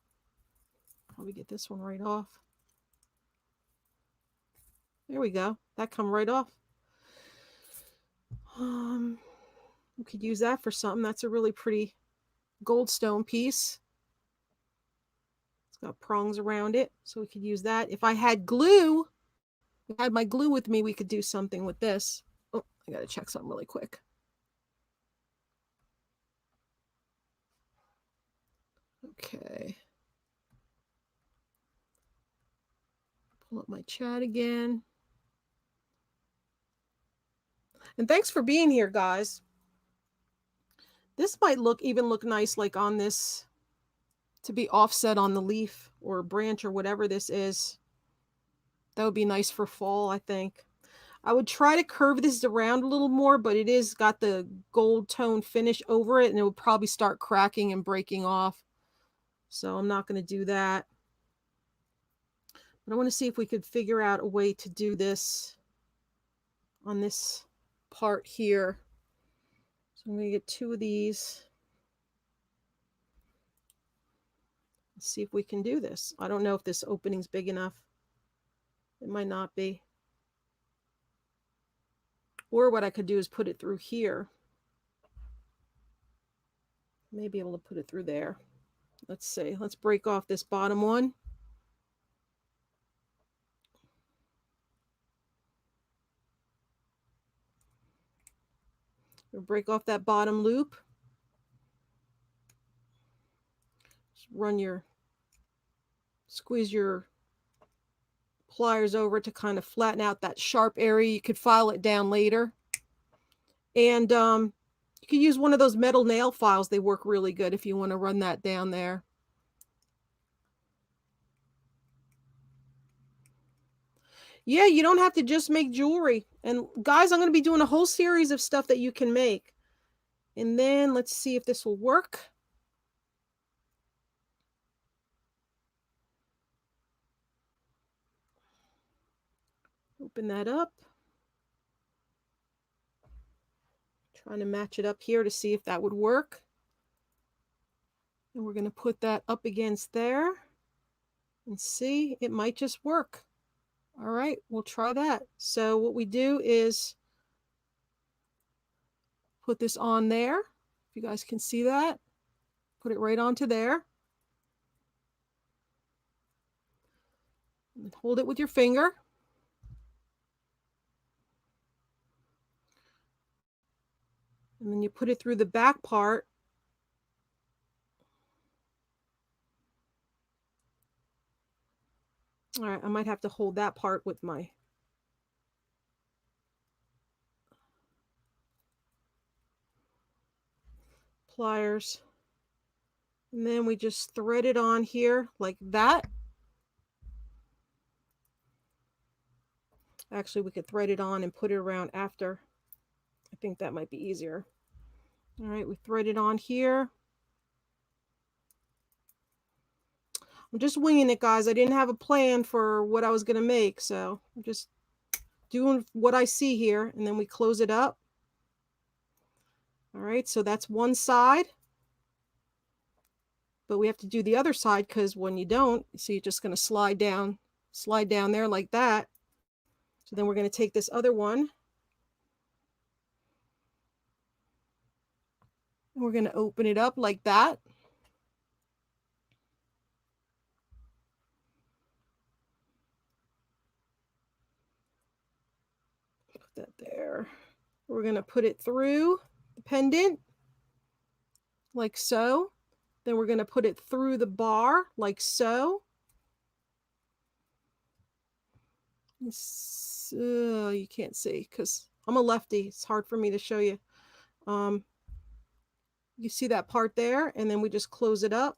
probably get this one right off. There we go. That come right off. We could use that for something. That's a really pretty goldstone piece. It's got prongs around it, so we could use that. If I had glue, if I had my glue with me, we could do something with this. Oh, I gotta check something really quick. Okay. Pull up my chat again. And thanks for being here, guys. This might even look nice like on this, to be offset on the leaf or branch or whatever this is. That would be nice for fall, I think. I would try to curve this around a little more, but it is got the gold tone finish over it, and it would probably start cracking and breaking off. So I'm not going to do that. But I want to see if we could figure out a way to do this on this part here. So I'm going to get two of these. Let's see if we can do this. I don't know if this opening's big enough. It might not be. Or what I could do is put it through here. May be able to put it through there. Let's see. Let's break off this bottom one. We'll break off that bottom loop. Just squeeze your pliers over to kind of flatten out that sharp area. You could file it down later. And you could use one of those metal nail files. They work really good if you want to run that down there. Yeah, you don't have to just make jewelry. And guys, I'm going to be doing a whole series of stuff that you can make. And then let's see if this will work. Open that up. Trying to match it up here to see if that would work. And we're going to put that up against there and see, it might just work. All right, we'll try that. So what we do is put this on there. If you guys can see that, put it right onto there. And hold it with your finger. And then you put it through the back part. All right, I might have to hold that part with my pliers. And then we just thread it on here like that. Actually, we could thread it on and put it around after. I think that might be easier. All right, we thread it on here. I'm just winging it, guys. I didn't have a plan for what I was going to make, so I'm just doing what I see here, and then we close it up. All right, so that's one side. But we have to do the other side because when you don't, see, it's just going to slide down slide down there like that. So then we're going to take this other one. And we're going to open it up like that. Put that there. We're going to put it through the pendant like so. Then we're going to put it through the bar like so. You can't see because I'm a lefty. It's hard for me to show you. You see that part there, and then we just close it up.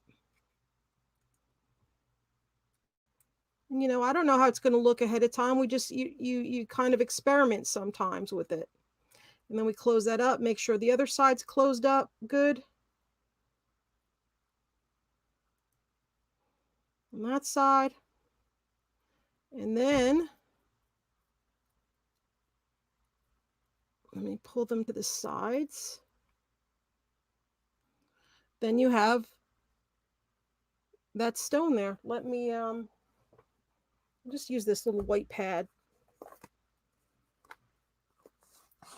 And, you know, I don't know how it's going to look ahead of time. We just you kind of experiment sometimes with it. And then we close that up. Make sure the other side's closed up good. On that side. And then let me pull them to the sides. Then you have that stone there. Let me just use this little white pad.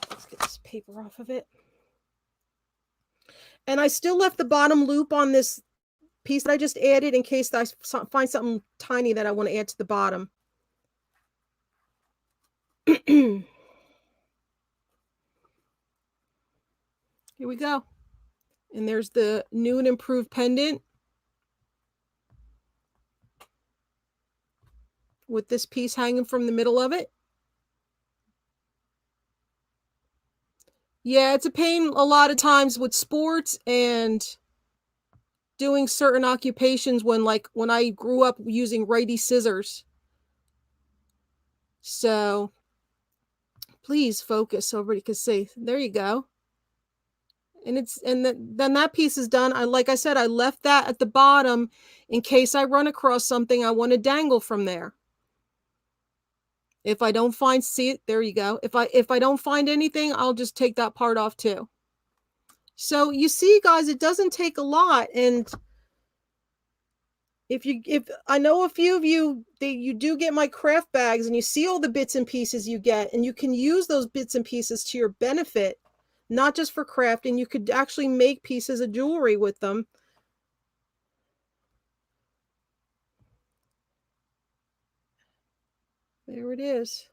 Let's get this paper off of it. And I still left the bottom loop on this piece that I just added in case I find something tiny that I want to add to the bottom. Here we go. And there's the new and improved pendant with this piece hanging from the middle of it. Yeah, it's a pain a lot of times with sports and doing certain occupations when I grew up using righty scissors. So please focus so everybody can see. There you go. And then that piece is done. Like I said, I left that at the bottom in case I run across something I want to dangle from there. If I don't find, see it, there you go. If I don't find anything, I'll just take that part off too. So you see, guys, it doesn't take a lot. And if I know a few of you, you do get my craft bags and you see all the bits and pieces you get, and you can use those bits and pieces to your benefit, not just for crafting. You could actually make pieces of jewelry with them. There it is.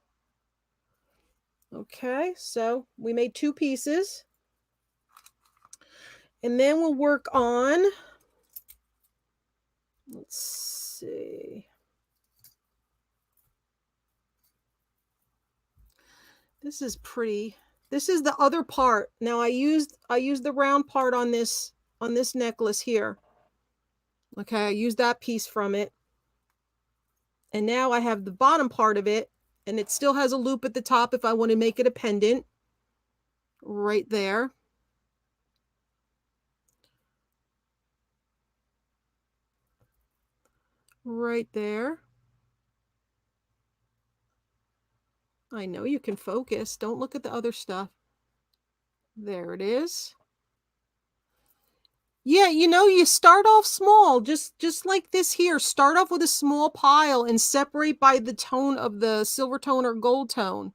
Okay, so we made 2 pieces. And then we'll work on, let's see. This is pretty. This is the other part. Now I used the round part on this necklace here. Okay, I used that piece from it. And now I have the bottom part of it, and it still has a loop at the top if I want to make it a pendant. Right there. Right there. I know you can focus. Don't look at the other stuff. There it is. Yeah, you know, you start off small, just like this here. Start off with a small pile and separate by the tone of the silver tone or gold tone.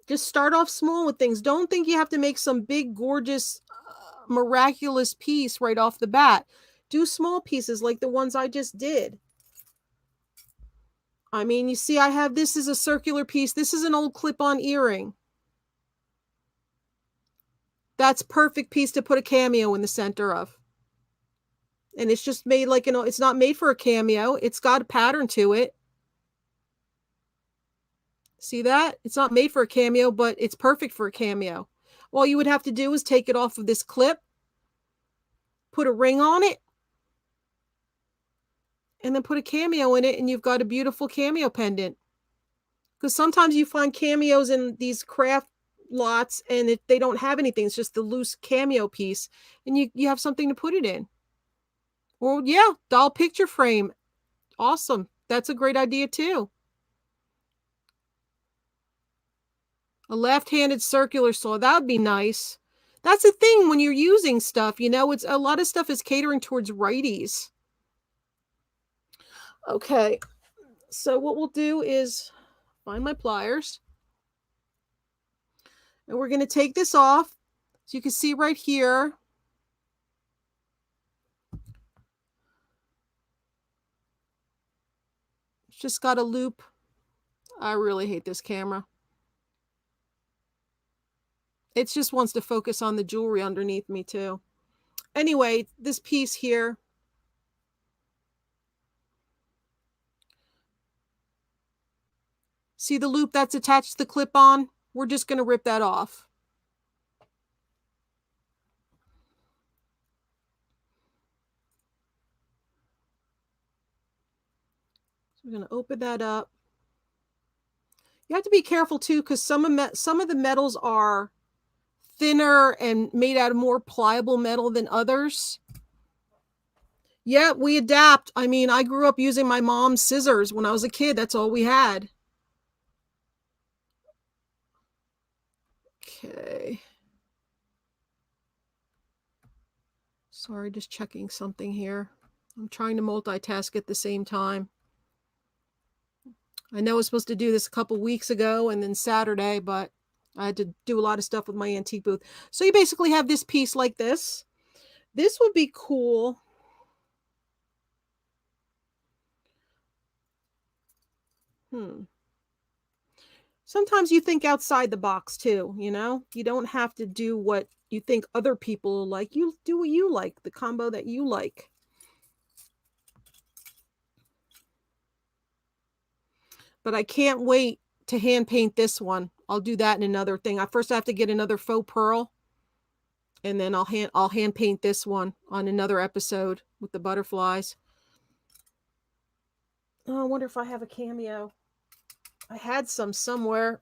Just start off small with things. Don't think you have to make some big, gorgeous, miraculous piece right off the bat. Do small pieces like the ones I just did. I mean, you see, I have this is a circular piece. This is an old clip-on earring. That's perfect piece to put a cameo in the center of. And it's just made like, you know, it's not made for a cameo. It's got a pattern to it. See that? It's not made for a cameo, but it's perfect for a cameo. All you would have to do is take it off of this clip, put a ring on it, and then put a cameo in it, and you've got a beautiful cameo pendant. Because sometimes you find cameos in these craft lots and they don't have anything. It's just the loose cameo piece, and you have something to put it in. Well, yeah, doll picture frame. Awesome. That's a great idea too. A left-handed circular saw. That would be nice. That's the thing when you're using stuff, you know, it's a lot of stuff is catering towards righties. Okay, so what we'll do is find my pliers. And we're going to take this off. So you can see right here. It's just got a loop. I really hate this camera. It just wants to focus on the jewelry underneath me too. Anyway, this piece here. See the loop that's attached to the clip-on? We're just going to rip that off. So we're going to open that up. You have to be careful too, because some of the metals are thinner and made out of more pliable metal than others. Yeah, we adapt. I mean, I grew up using my mom's scissors when I was a kid. That's all we had. Okay. Sorry, just checking something here. I'm trying to multitask at the same time. I know I was supposed to do this a couple weeks ago and then Saturday, but I had to do a lot of stuff with my antique booth. So you basically have this piece like this. This would be cool. Sometimes you think outside the box too, you know? You don't have to do what you think other people like. You do what you like, the combo that you like. But I can't wait to hand paint this one. I'll do that in another thing. I first have to get another faux pearl, and then I'll hand paint this one on another episode with the butterflies. Oh, I wonder if I have a cameo. I had some somewhere.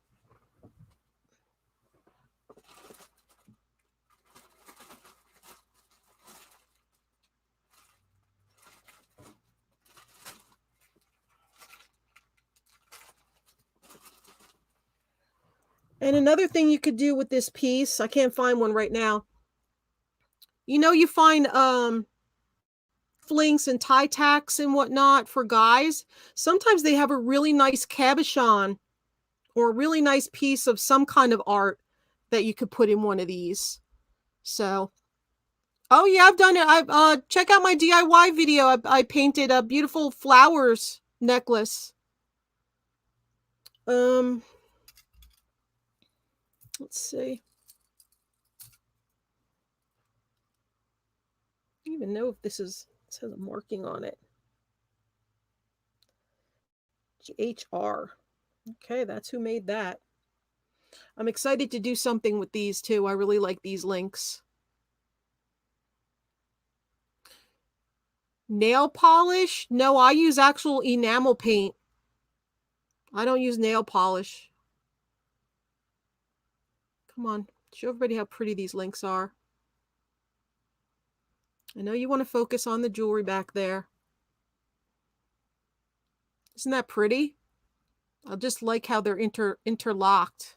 And another thing you could do with this piece, I can't find one right now. You know, you find flinks and tie tacks and whatnot for guys. Sometimes they have a really nice cabochon or a really nice piece of some kind of art that you could put in one of these. So, oh yeah, I've done it. I've check out my DIY video. I painted a beautiful flowers necklace. Let's see. I don't even know if this is, it says a marking on it. HR. Okay, that's who made that. I'm excited to do something with these too. I really like these links. Nail polish? No, I use actual enamel paint. I don't use nail polish. Come on, show everybody how pretty these links are. I know you want to focus on the jewelry back there. Isn't that pretty? I just like how they're interlocked.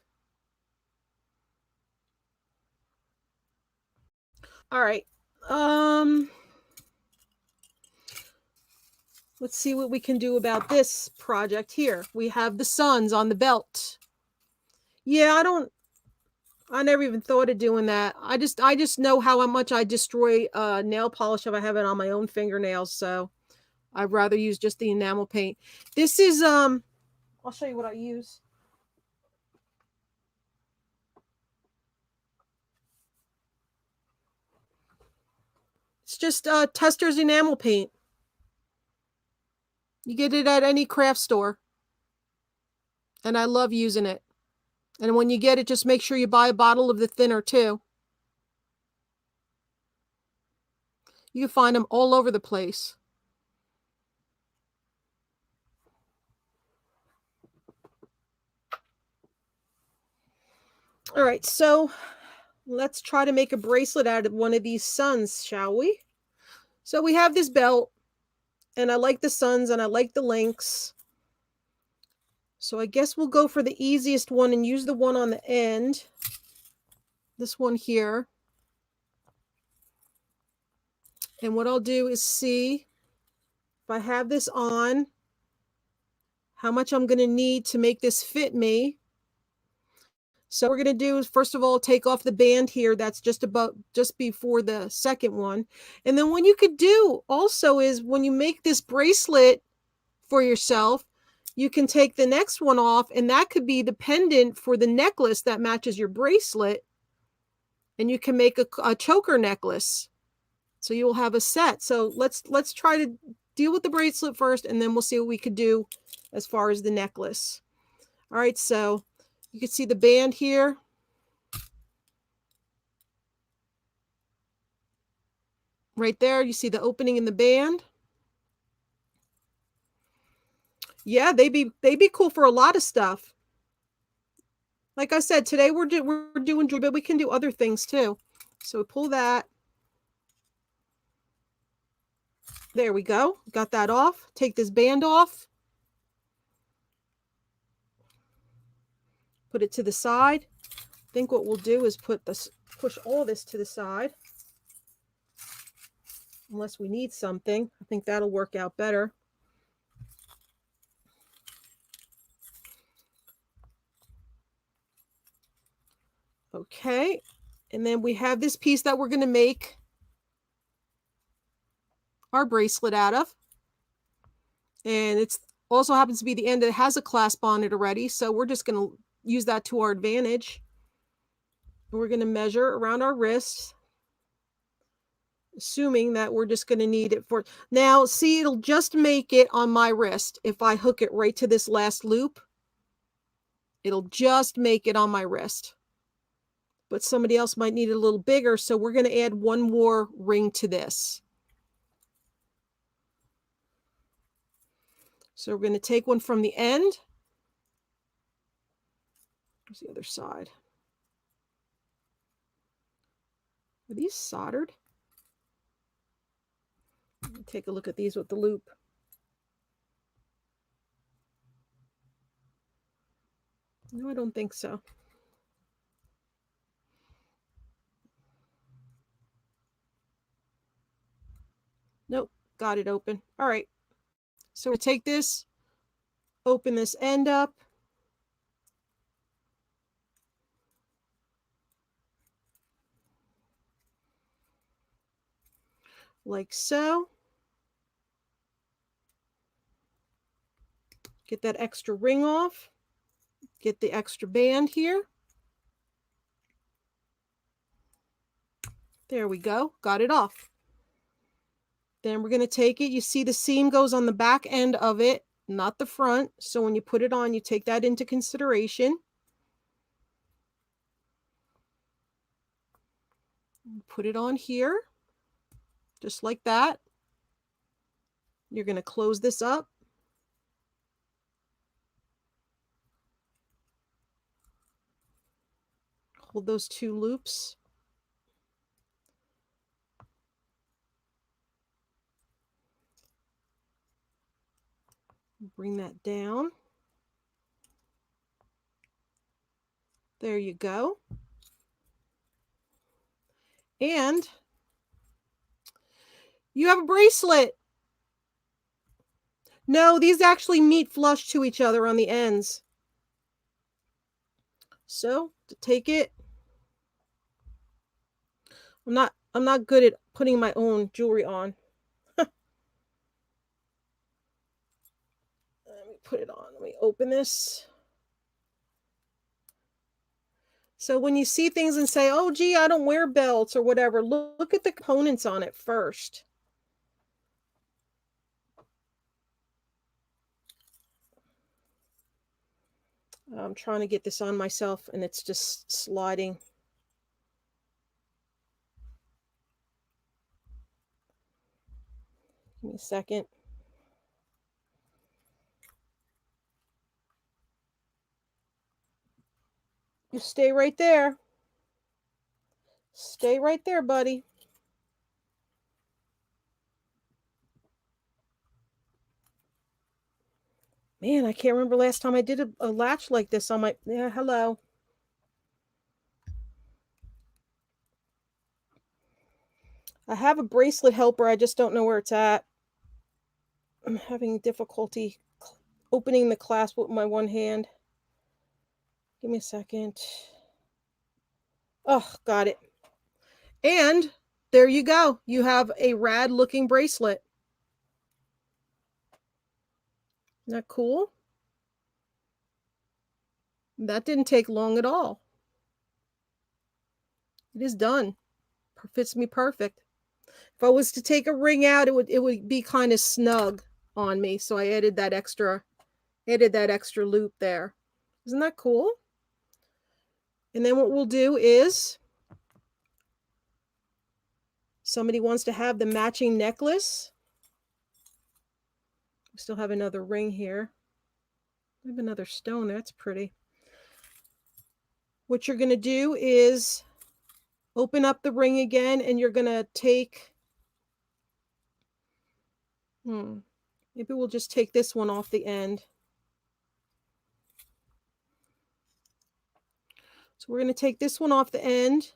All right. Let's see what we can do about this project here. We have the suns on the belt. Yeah, I never even thought of doing that. I just know how much I destroy nail polish if I have it on my own fingernails, so I'd rather use just the enamel paint. This is I'll show you what I use. It's just Tester's enamel paint. You get it at any craft store. And I love using it. And when you get it, just make sure you buy a bottle of the thinner too. You can find them all over the place. All right, so let's try to make a bracelet out of one of these suns, shall we? So we have this belt, and I like the suns and I like the links. So I guess we'll go for the easiest one and use the one on the end. This one here. And what I'll do is see if I have this on, how much I'm gonna need to make this fit me. So what we're gonna do is first of all take off the band here that's just before the second one. And then what you could do also is when you make this bracelet for yourself, you can take the next one off and that could be the pendant for the necklace that matches your bracelet. And you can make a choker necklace. So you will have a set. So let's try to deal with the bracelet first and then we'll see what we could do as far as the necklace. All right, so you can see the band here. Right there, you see the opening in the band. Yeah, they'd be cool for a lot of stuff. Like I said, today we're doing jewelry, but we can do other things too. So pull that. There we go. Got that off. Take this band off. Put it to the side. I think what we'll do is push all this to the side. Unless we need something. I think that'll work out better. Okay. And then we have this piece that we're going to make our bracelet out of. And it's also happens to be the end that has a clasp on it already. So we're just going to use that to our advantage. We're going to measure around our wrists, assuming that we're just going to need it for now. See, it'll just make it on my wrist. If I hook it right to this last loop, it'll just make it on my wrist. But somebody else might need it a little bigger. So we're going to add one more ring to this. So we're going to take one from the end. Here's the other side. Are these soldered? Take a look at these with the loop. No, I don't think so. Nope, got it open. All right. So we'll take this, open this end up. Like so. Get that extra ring off. Get the extra band here. There we go. Got it off. Then we're going to take it. You see the seam goes on the back end of it, not the front. So when you put it on, you take that into consideration. Put it on here, just like that. You're going to close this up. Hold those two loops. Bring that down. There you go. And you have a bracelet. No, these actually meet flush to each other on the ends. So to take it, I'm not good at putting my own jewelry on. Let me put it on. Let me open this. So when you see things and say, oh, gee, I don't wear belts or whatever, look at the components on it first. I'm trying to get this on myself and it's just sliding. Give me a second. You stay right there. Stay right there, buddy. Man, I can't remember last time I did a latch like this on my, yeah, hello. I have a bracelet helper. I just don't know where it's at. I'm having difficulty opening the clasp with my one hand. Give me a second. Oh, got it. And there you go. You have a rad looking bracelet. Isn't that cool? That didn't take long at all. It is done. Fits me perfect. If I was to take a ring out, it would be kind of snug on me. So I added that extra loop there. Isn't that cool? And then what we'll do is, somebody wants to have the matching necklace. We still have another ring here. I have another stone. That's pretty. What you're going to do is open up the ring again, and you're going to take, maybe we'll just take this one off the end. So we're going to take this one off the end,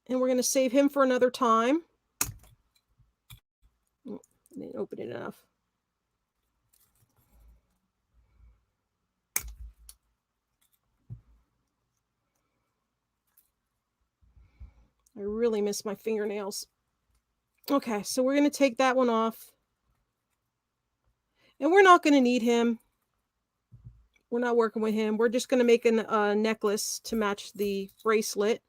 and we're going to save him for another time. I didn't open it enough. I really miss my fingernails. Okay, so we're going to take that one off. And we're not going to need him. We're not working with him. We're just going to make a necklace to match the bracelet.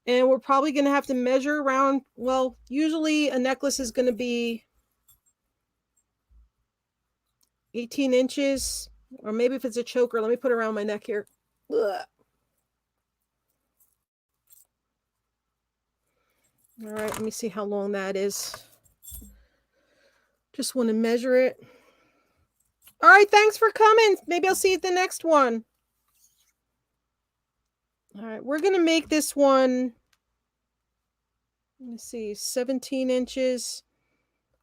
And we're probably going to have to measure around, well, usually a necklace is going to be 18 inches. Or maybe if it's a choker, let me put it around my neck here. Ugh. All right, let me see how long that is. Just want to measure it. All right, thanks for coming. Maybe I'll see you at the next one. All right, we're going to make this one, let me see, 17 inches.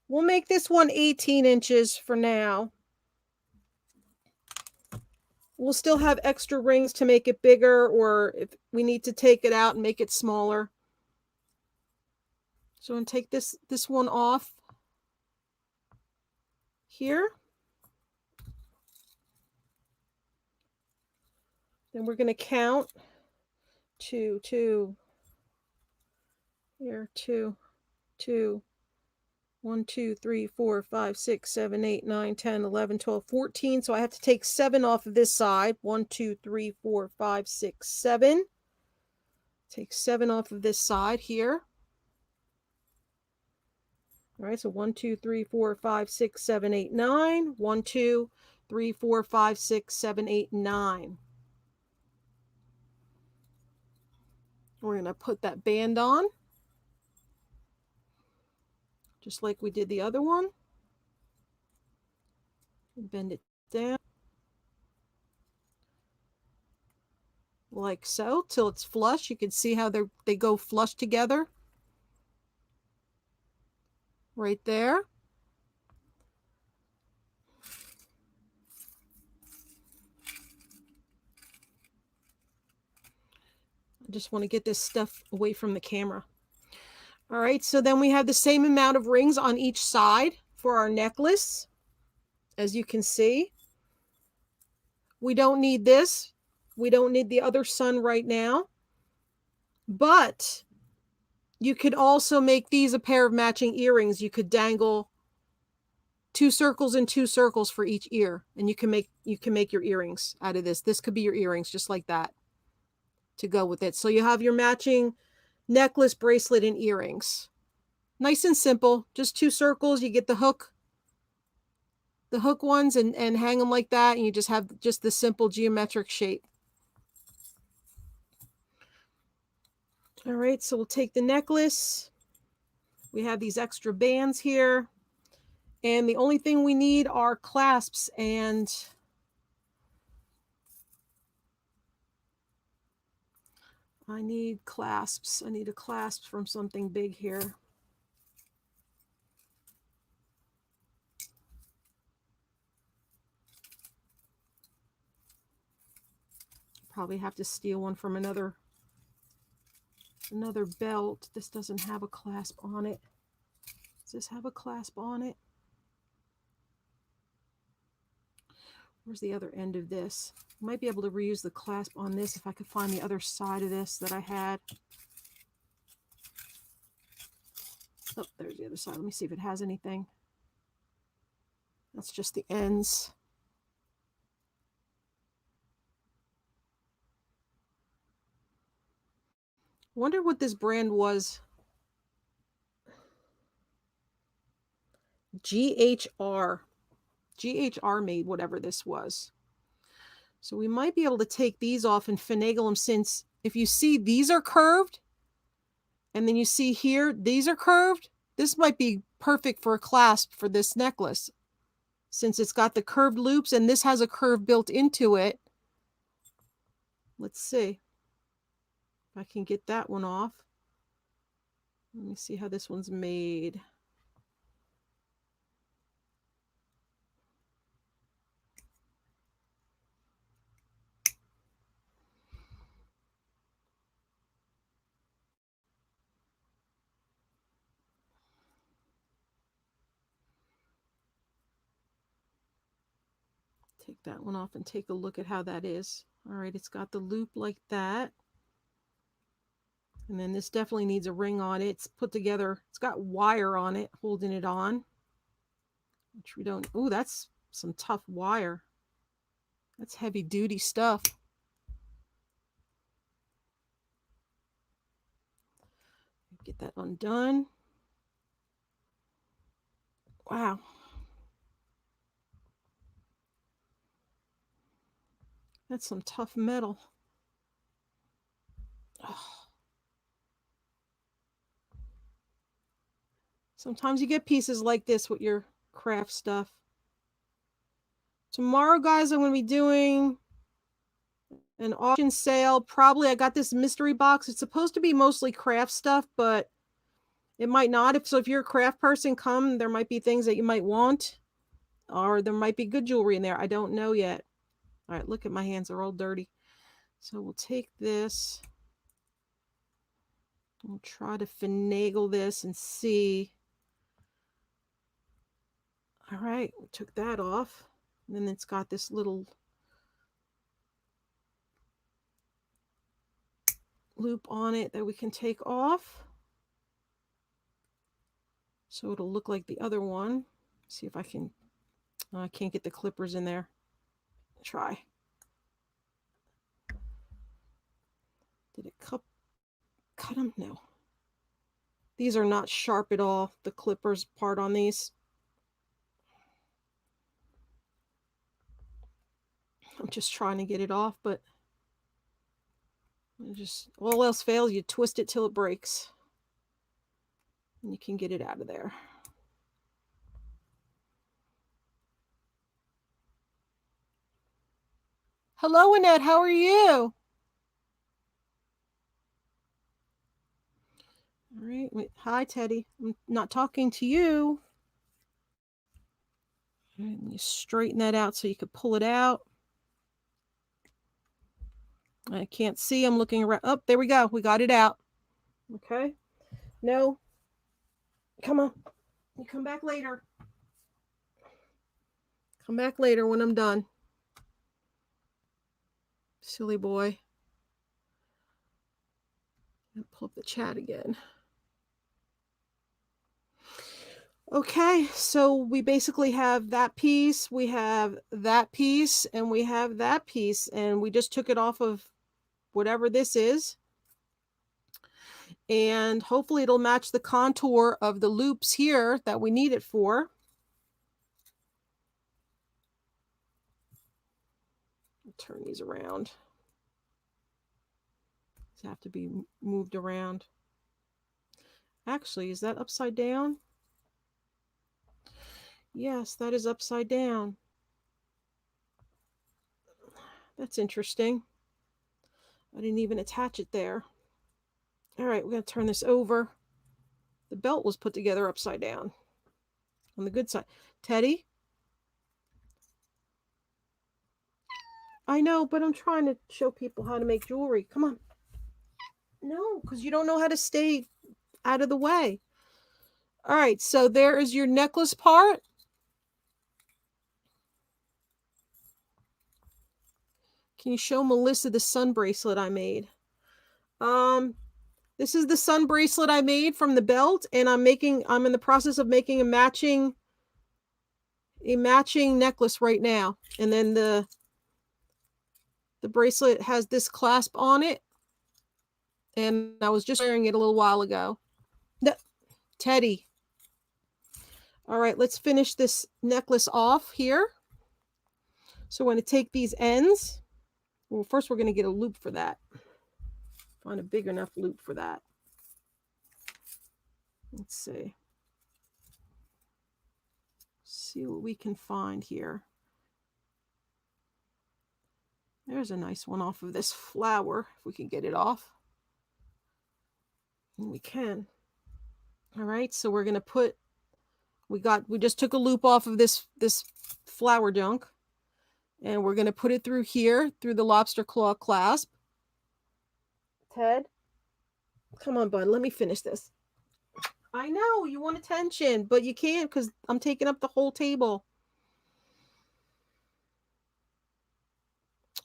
We'll make this one 18 inches for now. We'll still have extra rings to make it bigger, or if we need to take it out and make it smaller. So I'm going to take this one off here. Then we're going to count 2, 2, here, 2, 2, 1, 2, 3, 4, 5, 6, 7, 8, 9, 10, 11, 12, 14. So I have to take 7 off of this side. 1, 2, 3, 4, 5, 6, 7. Take 7 off of this side here. All right, so 1, 2, 3, 4, 5, 6, 7, 8, 9. 1, 2, 3, 4, 5, 6, 7, 8, 9. We're going to put that band on, just like we did the other one. Bend it down like so till it's flush. You can see how they go flush together right there. I just want to get this stuff away from the camera. All right, so then we have the same amount of rings on each side for our necklace. As you can see, we don't need this. We don't need the other sun right now. But you could also make these a pair of matching earrings. You could dangle 2 circles and 2 circles for each ear, and you can make your earrings out of this. This could be your earrings just like that to go with it. So you have your matching necklace, bracelet, and earrings. Nice and simple. Just 2 circles. You get the hook ones and hang them like that, and you just have just the simple geometric shape. All right, so we'll take the necklace. We have these extra bands here, and the only thing we need are clasps, and I need clasps. I need a clasp from something big here. Probably have to steal one from another belt. This doesn't have a clasp on it. It's this have a clasp on it? Where's the other end of this? I might be able to reuse the clasp on this if I could find the other side of this that I had. Oh, there's the other side. Let me see if it has anything. That's just the ends. Wonder what this brand was. GHR. GHR made whatever this was. So we might be able to take these off and finagle them, since if you see these are curved, and then you see here, these are curved. This might be perfect for a clasp for this necklace, since it's got the curved loops and this has a curve built into it. Let's see if I can get that one off. Let me see how this one's made. Take that one off and take a look at how that is. All right, it's got the loop like that. And then this definitely needs a ring on it. It's put together, it's got wire on it, holding it on. Which we don't, oh, that's some tough wire. That's heavy duty stuff. Get that undone. Wow. That's some tough metal. Oh. Sometimes you get pieces like this with your craft stuff. Tomorrow, guys, I'm going to be doing an auction sale. Probably I got this mystery box. It's supposed to be mostly craft stuff, but it might not. If you're a craft person, come. There might be things that you might want, or there might be good jewelry in there. I don't know yet. All right, look at my hands. They're all dirty. So we'll take this. We'll try to finagle this and see. All right, we took that off. And then it's got this little loop on it that we can take off. So it'll look like the other one. See if I can, I can't get the clippers in there. Try. Did it cut them? No. These are not sharp at all, the clippers part on these. I'm just trying to get it off, but just all else fails, you twist it till it breaks. And you can get it out of there. Hello, Annette. How are you? All right. Wait. Hi, Teddy. I'm not talking to you. All right, you straighten that out so you could pull it out. I can't see. I'm looking around. Oh, there we go. We got it out. Okay. No. Come on. You come back later. Come back later when I'm done. Silly boy. I'll pull up the chat again. Okay, so we basically have that piece, we have that piece, and we have that piece, and we just took it off of whatever this is. And hopefully it'll match the contour of the loops here that we need it for. I'll turn these around. These have to be moved around. Actually, is that upside down? Yes, that is upside down. That's interesting. I didn't even attach it there. All right, we're going to turn this over. The belt was put together upside down on the good side. Teddy? I know, but I'm trying to show people how to make jewelry. Come on. No, because you don't know how to stay out of the way. All right, so there is your necklace part. Can you show Melissa the sun bracelet I made? This is the sun bracelet I made from the belt, and I'm in the process of making a matching necklace right now. And then the bracelet has this clasp on it, and I was just wearing it a little while ago. No, Teddy. All right, let's finish this necklace off here. So we're going to take these ends. Well, first we're going to get a loop for that. Find a big enough loop for that. Let's see. See what we can find here. There's a nice one off of this flower, if we can get it off. And we can. All right, so we're going to put, we just took a loop off of this flower junk, and we're going to put it through here, through the lobster claw clasp. Ted, come on, bud, let me finish this. I know, you want attention, but you can't because I'm taking up the whole table.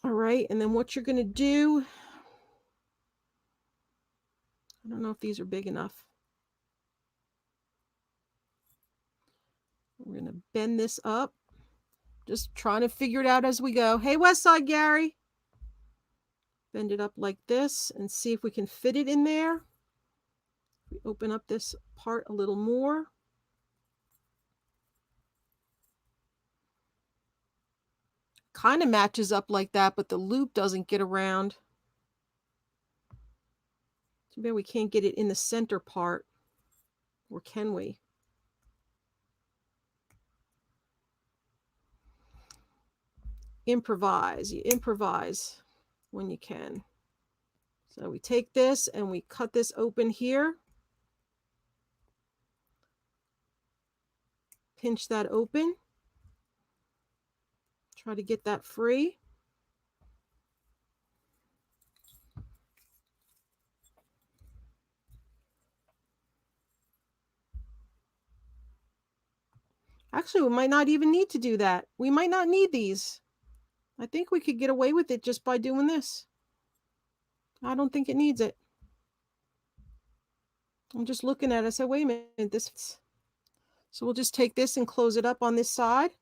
All right, and then what you're going to do, I don't know if these are big enough. We're going to bend this up. Just trying to figure it out as we go. Hey, Westside Gary. Bend it up like this and see if we can fit it in there. We open up this part a little more. Kind of matches up like that, but the loop doesn't get around. Too bad we can't get it in the center part. Or can we? Improvise. You improvise when you can. So we take this and we cut this open here. Pinch that open. Try to get that free. Actually, we might not even need to do that. We might not need these. I think we could get away with it just by doing this. I don't think it needs it. I'm just looking at it. I said, wait a minute, this. So we'll just take this and close it up on this side.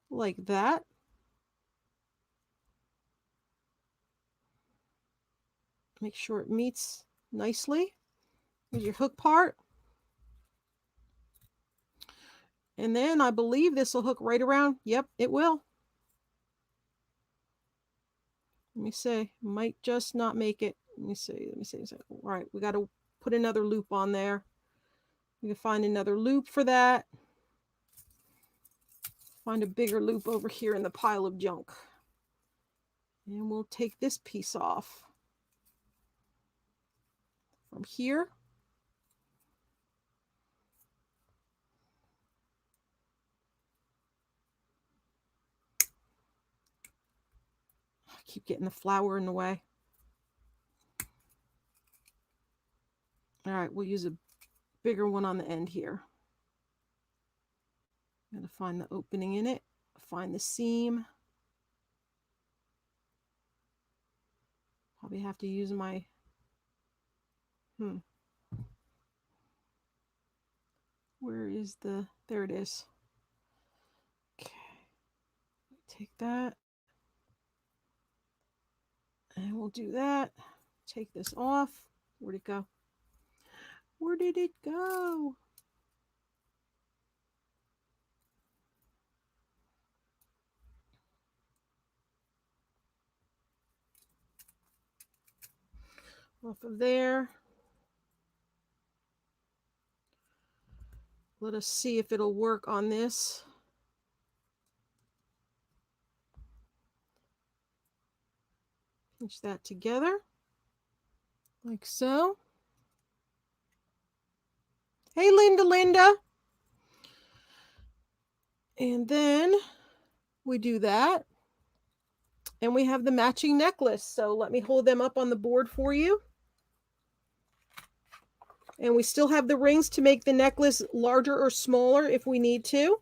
Like that. Make sure it meets nicely. Here's your hook part. And then I believe this will hook right around. Yep, it will. Let me see. Might just not make it. Let me see. All right, we got to put another loop on there. We can find another loop for that. Find a bigger loop over here in the pile of junk. And we'll take this piece off. From here. I keep getting the flower in the way. All right, we'll use a bigger one on the end here. I'm going to find the opening in it, find the seam. Probably have to use my, where is the, there it is. Okay, take that. And we'll do that. Take this off. Where'd it go? Where did it go? Off of there. Let us see if it'll work on this. Pinch that together, like so. Hey, Linda. And then we do that. And we have the matching necklace. So let me hold them up on the board for you. And we still have the rings to make the necklace larger or smaller if we need to.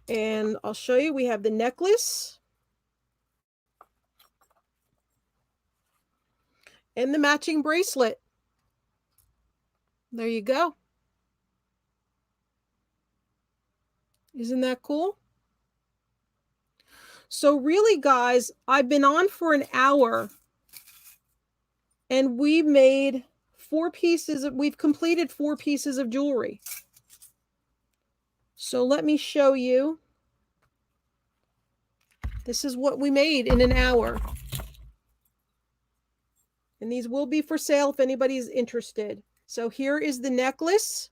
And I'll show you, we have the necklace and the matching bracelet. There you go. Isn't that cool? So really, guys, I've been on for an hour and we've made we've completed 4 pieces of jewelry. So let me show you. This is what we made in an hour. And these will be for sale if anybody's interested. So here is the necklace.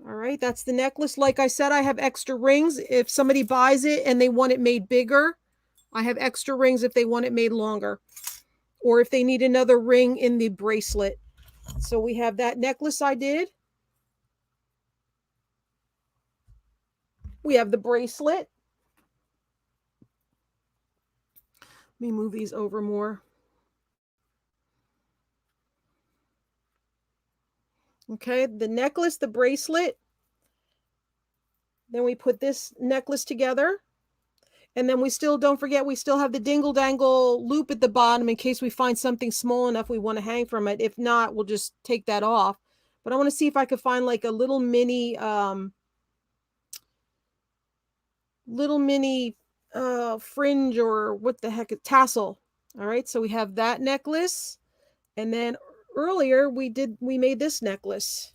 All right, that's the necklace. Like I said, I have extra rings. If somebody buys it and they want it made bigger, I have extra rings if they want it made longer. Or if they need another ring in the bracelet. So we have that necklace I did. We have the bracelet. Let me move these over more. Okay, the necklace, the bracelet. Then we put this necklace together. And then we still, don't forget, we still have the dingle dangle loop at the bottom in case we find something small enough we want to hang from it. If not, we'll just take that off. But I want to see if I could find like a little mini fringe, or what the heck, a tassel. All right, so we have that necklace. And then earlier we made this necklace.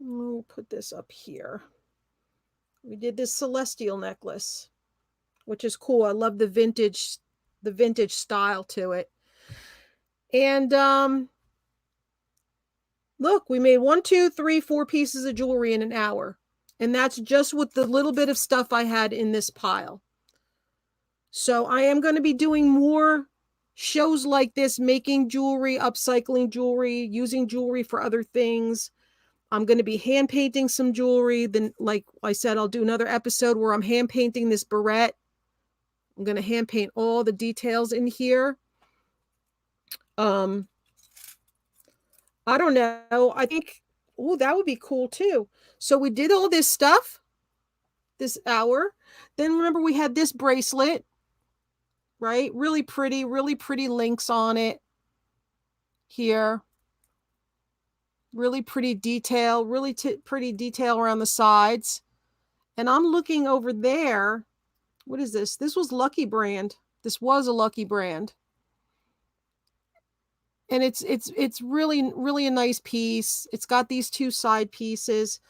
We'll put this up here. We did this celestial necklace, which is cool. I love the vintage style to it. And look, we made 1, 2, 3, 4 pieces of jewelry in an hour. And that's just with the little bit of stuff I had in this pile. So I am going to be doing more shows like this, making jewelry, upcycling jewelry, using jewelry for other things. I'm going to be hand painting some jewelry. Then, like I said, I'll do another episode where I'm hand painting this barrette. I'm going to hand paint all the details in here. I don't know. I think, oh, that would be cool too. So we did all this stuff this hour. Then remember we had this bracelet, right? Really pretty links on it here. Really pretty detail, pretty detail around the sides. And I'm looking over there. What is this? This was Lucky Brand. This was a Lucky Brand. And it's really a nice piece. It's got these 2 side pieces.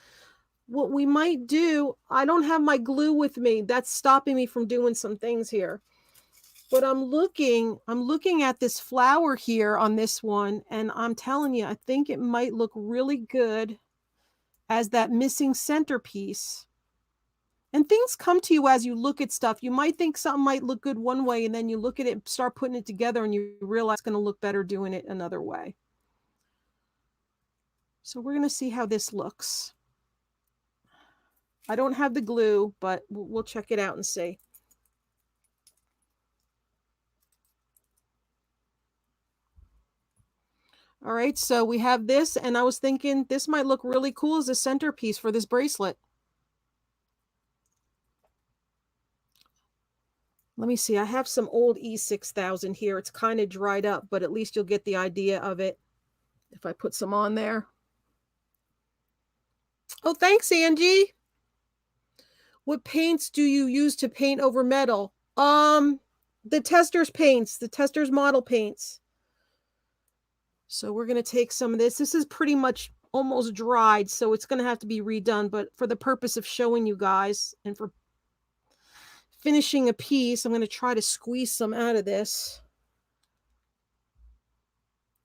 What we might do, I don't have my glue with me. That's stopping me from doing some things here. But I'm looking at this flower here on this one, and I'm telling you, I think it might look really good as that missing centerpiece. And things come to you as you look at stuff. You might think something might look good one way, and then you look at it, start putting it together, and you realize it's going to look better doing it another way. So we're going to see how this looks. I don't have the glue, but we'll check it out and see. All right, so we have this, and I was thinking this might look really cool as a centerpiece for this bracelet. Let me see. I have some old E6000 here. It's kind of dried up, but at least you'll get the idea of it if I put some on there. Oh, thanks, Angie. What paints do you use to paint over metal? The Testors paints, the Testors model paints. So we're going to take some of this. This is pretty much almost dried, so it's going to have to be redone. But for the purpose of showing you guys and for finishing a piece, I'm going to try to squeeze some out of this.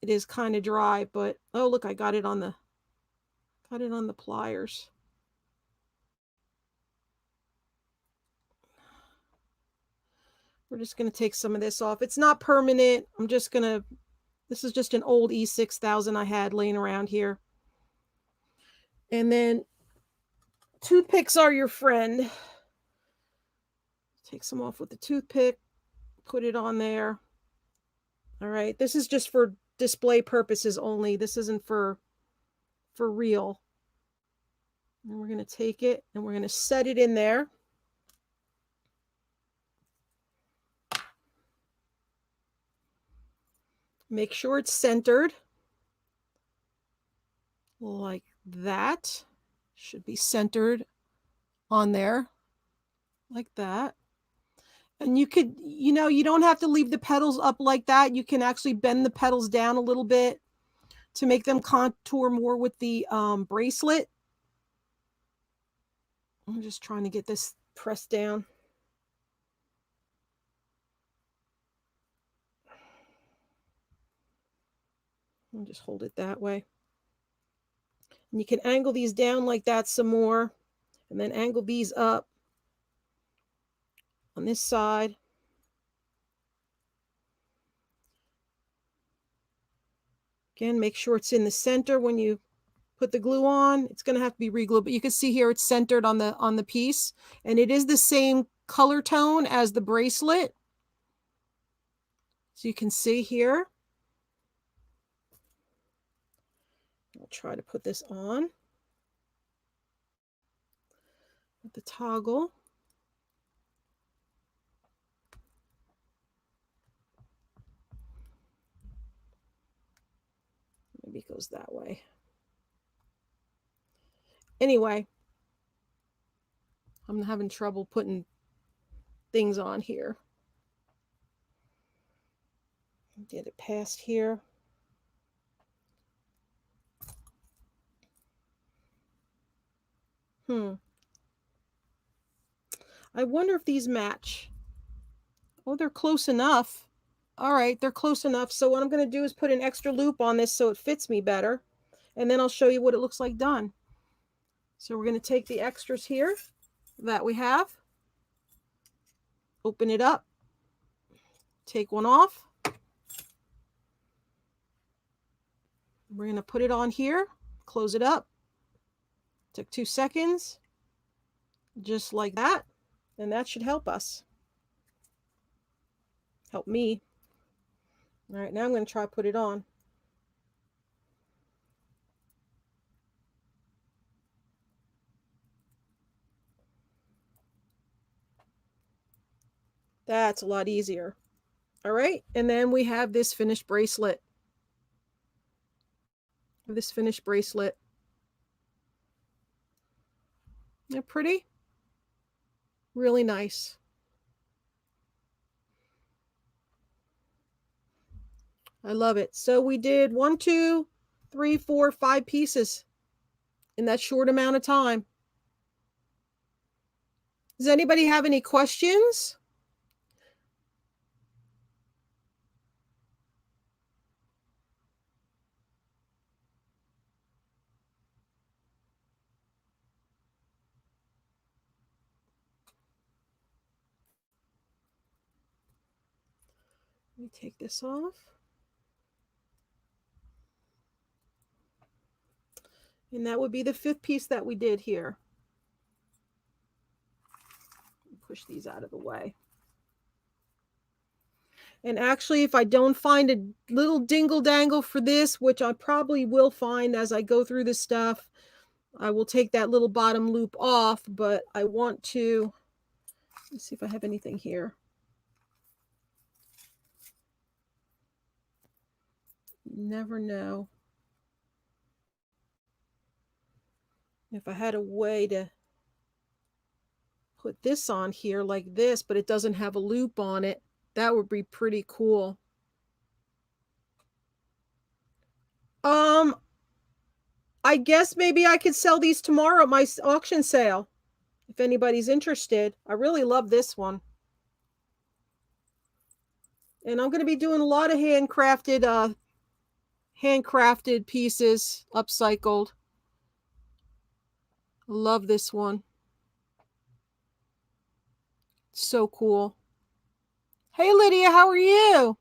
It is kind of dry, but oh, look, I got it on the pliers. We're just going to take some of this off. It's not permanent. I'm just going to This is just an old E6000 I had laying around here. And then toothpicks are your friend. Take some off with the toothpick, put it on there. All right, this is just for display purposes only. This isn't for real. And we're going to take it and we're going to set it in there. Make sure it's centered like that. Should be centered on there like that. And you could, you don't have to leave the petals up like that. You can actually bend the petals down a little bit to make them contour more with the bracelet. I'm just trying to get this pressed down. I'll just hold it that way. And you can angle these down like that some more, and then angle these up on this side. Again, make sure it's in the center when you put the glue on. It's going to have to be re-glued, but you can see here it's centered on the piece, and it is the same color tone as the bracelet. So you can see here. I'll try to put this on with the toggle. Maybe it goes that way. Anyway, I'm having trouble putting things on here. Get it past here. I wonder if these match. Oh, they're close enough. All right, they're close enough. So what I'm going to do is put an extra loop on this so it fits me better. And then I'll show you what it looks like done. So we're going to take the extras here that we have. Open it up. Take one off. We're going to put it on here. Close it up. Took 2 seconds. Just like that. And that should help us. Help me. All right, now I'm going to try to put it on. That's a lot easier. All right, and then we have this finished bracelet. This finished bracelet. They're pretty. Really nice. I love it. So we did 1, 2, 3, 4, 5 pieces in that short amount of time. Does anybody have any questions? Let me take this off. And that would be the 5th piece that we did here. Push these out of the way. And actually, if I don't find a little dingle dangle for this, which I probably will find as I go through this stuff, I will take that little bottom loop off, but I want to, let's see if I have anything here. You never know. If I had a way to put this on here like this, but it doesn't have a loop on it, that would be pretty cool. I guess maybe I could sell these tomorrow at my auction sale, if anybody's interested. I really love this one. And I'm going to be doing a lot of handcrafted pieces, upcycled. I love this one. So cool. Hey, Lydia, how are you?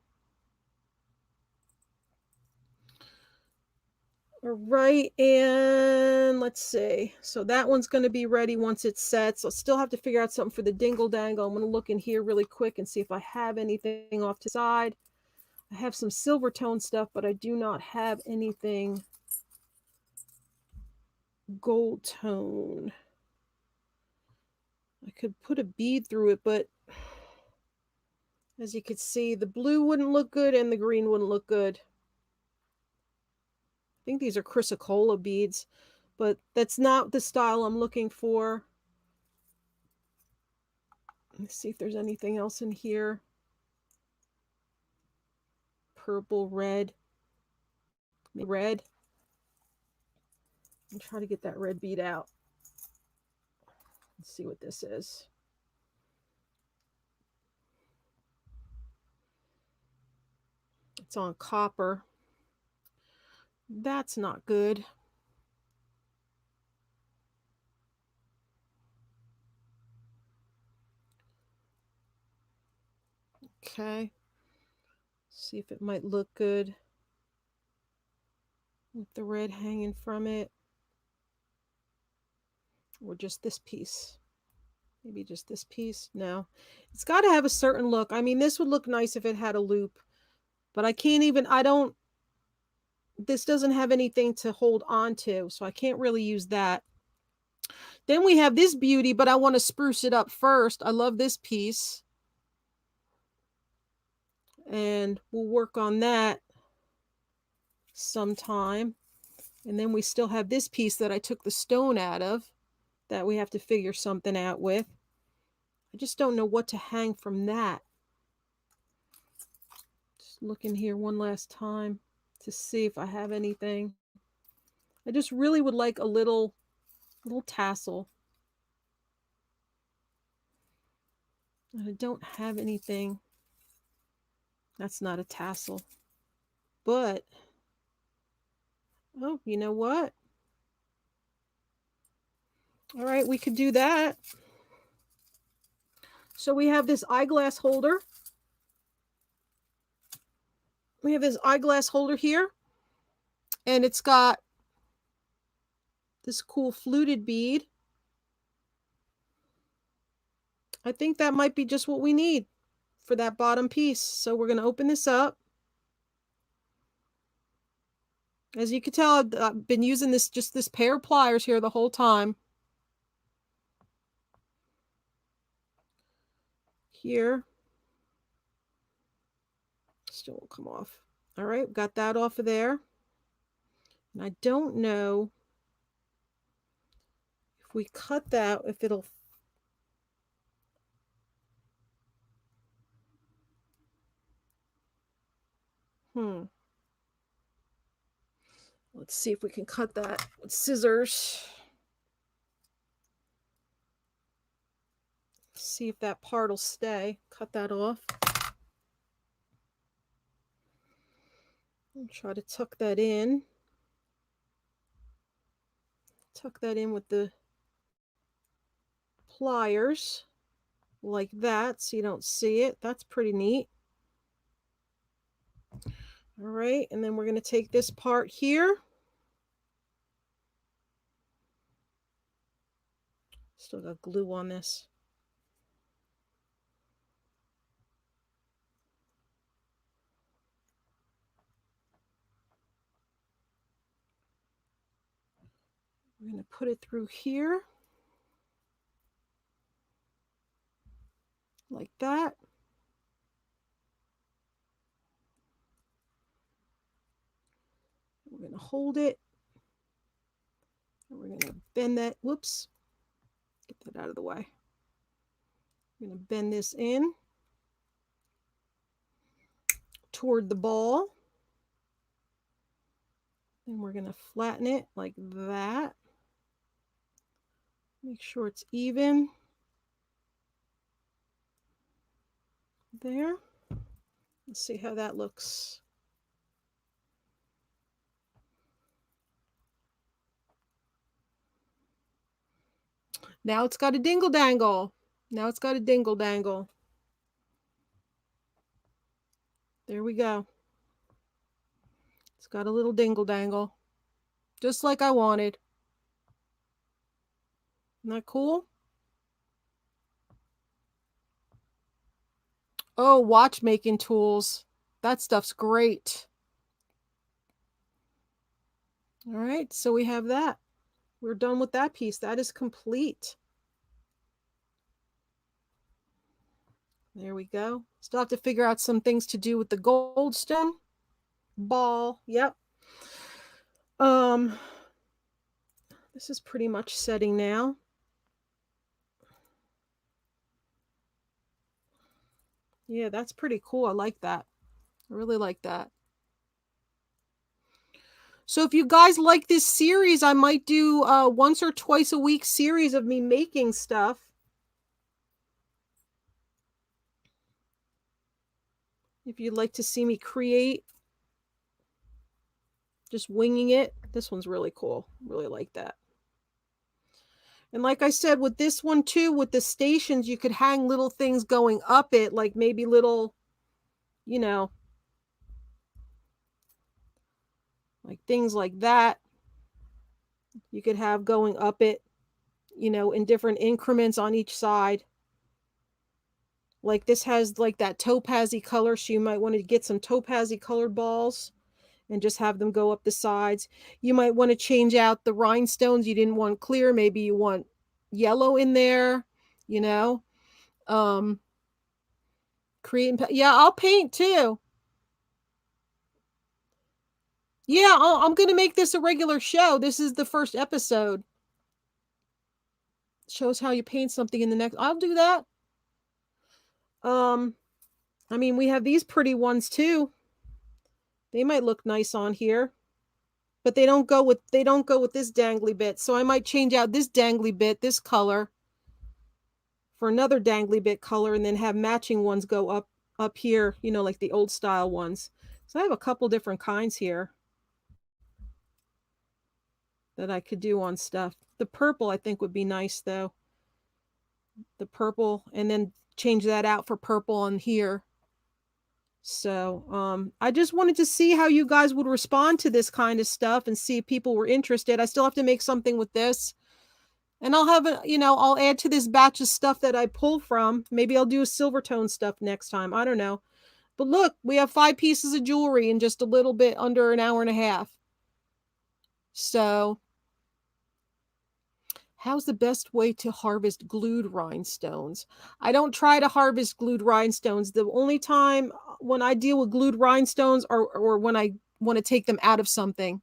All right, and let's see. So that one's going to be ready once it sets. I'll still have to figure out something for the dingle dangle. I'm going to look in here really quick and see if I have anything off to the side. I have some silver tone stuff, but I do not have anything gold tone. I could put a bead through it, but as you can see, the blue wouldn't look good and the green wouldn't look good. I think these are chrysocolla beads, but that's not the style I'm looking for. Let's see if there's anything else in here. Purple, red. Red. And try to get that red bead out. Let's see what this is. It's on copper. That's not good. Okay. See if it might look good with the red hanging from it. Or just this piece. Maybe just this piece. No. It's got to have a certain look. I mean, this would look nice if it had a loop. But I can't even, this doesn't have anything to hold on to. So I can't really use that. Then we have this beauty, but I want to spruce it up first. I love this piece. And we'll work on that sometime. And then we still have this piece that I took the stone out of that we have to figure something out with. I just don't know what to hang from that. Just looking here one last time to see if I have anything. I just really would like a little tassel. And I don't have anything. That's not a tassel. But, oh, you know what? All right, we could do that. So we have this eyeglass holder. We have this eyeglass holder here. And it's got this cool fluted bead. I think that might be just what we need for that bottom piece. So we're going to open this up. As you can tell, I've been using this pair of pliers here the whole time. Here. Still won't come off. All right, got that off of there. And I don't know if we cut that, if it'll... Let's see if we can cut that with scissors. See if that part will stay. Cut that off. I'll try to tuck that in. Tuck that in with the pliers like that so you don't see it. That's pretty neat. All right, and then we're going to take this part here. Still got glue on this. We're going to put it through here. Like that. We're going to hold it. And we're going to bend that. Whoops. Get that out of the way. I'm going to bend this in toward the ball. Then we're going to flatten it like that. Make sure it's even. There. Let's see how that looks. Now it's got a dingle dangle. Now it's got a dingle dangle. There we go. It's got a little dingle dangle. Just like I wanted. Isn't that cool? Oh, watchmaking tools. That stuff's great. All right, so we have that. We're done with that piece. That is complete. There we go. Still have to figure out some things to do with the goldstone ball. Yep. This is pretty much setting now. Yeah, that's pretty cool. I like that. I really like that. So if you guys like this series, I might do once or twice a week series of me making stuff. If you'd like to see me create, just winging it. This one's really cool. Really like that. And like I said, with this one too, with the stations, you could hang little things going up it, like maybe little, you know, like things like that. You could have going up it, in different increments on each side. Like this has like that topazzy color, so you might want to get some topazzy colored balls and just have them go up the sides. You might want to change out the rhinestones. You didn't want clear, maybe you want yellow in there, you know. Create, yeah, I'll paint too. Yeah, I'm gonna make this a regular show. This is the first episode. Shows how you paint something in the next. I'll do that. Um, I mean, we have these pretty ones too. They might look nice on here, but they don't go with this dangly bit. So I might change out this dangly bit, this color, for another dangly bit color, and then have matching ones go up here. Like the old style ones. So I have a couple different kinds here that I could do on stuff. The purple I think would be nice though. The purple, and then change that out for purple on here. So I just wanted to see how you guys would respond to this kind of stuff and see if people were interested. I still have to make something with this, and I'll have I'll add to this batch of stuff that I pull from. Maybe I'll do a silver tone stuff next time. I don't know. But look, we have 5 pieces of jewelry in just a little bit under an hour and a half. So how's the best way to harvest glued rhinestones? I don't try to harvest glued rhinestones. The only time when I deal with glued rhinestones or when I want to take them out of something.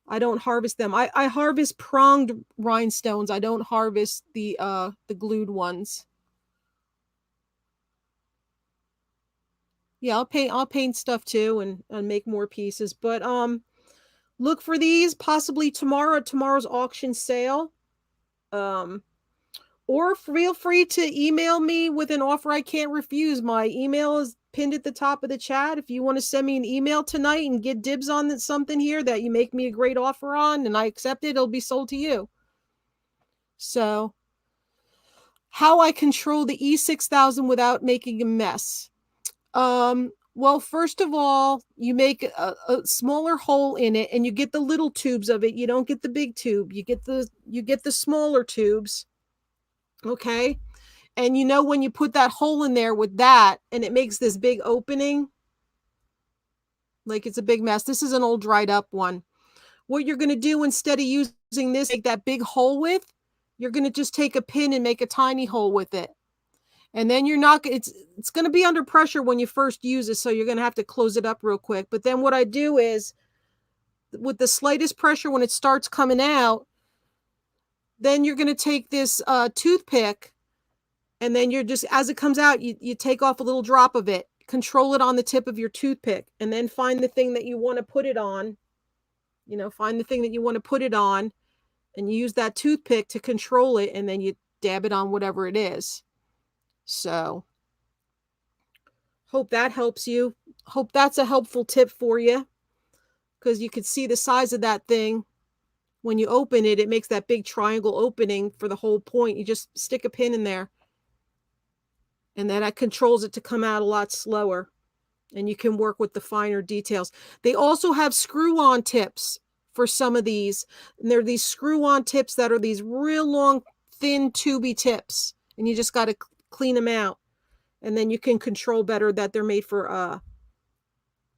I don't harvest them. I harvest pronged rhinestones. I don't harvest the glued ones. Yeah, I'll paint stuff too and make more pieces. But look for these possibly tomorrow at tomorrow's auction sale. Um Or feel free to email me with an offer I can't refuse. My email is pinned at the top of the chat. If you want to send me an email tonight and get dibs on something here that you make me a great offer on and I accept it, it'll be sold to you. So, how I control the E6000 without making a mess. Well, first of all, you make a smaller hole in it and you get the little tubes of it. You don't get the big tube. You get the smaller tubes. Okay? And when you put that hole in there with that and it makes this big opening, like it's a big mess. This is an old dried up one. What you're going to do instead of using this, make that big hole with, you're going to just take a pin and make a tiny hole with it. And then you're not, it's going to be under pressure when you first use it. So you're going to have to close it up real quick. But then what I do is with the slightest pressure, when it starts coming out, then you're going to take this toothpick. And then you're just, as it comes out, you take off a little drop of it, control it on the tip of your toothpick, and then find the thing that you want to put it on. Find the thing that you want to put it on, and you use that toothpick to control it, and then you dab it on whatever it is. So, hope that helps you. Hope that's a helpful tip for you, because you can see the size of that thing. When you open it, it makes that big triangle opening for the whole point. You just stick a pin in there. And then that controls it to come out a lot slower. And you can work with the finer details. They also have screw-on tips for some of these. And they're these screw-on tips that are these real long, thin, tubey tips, and you just gotta clean them out, and then you can control better that they're made for,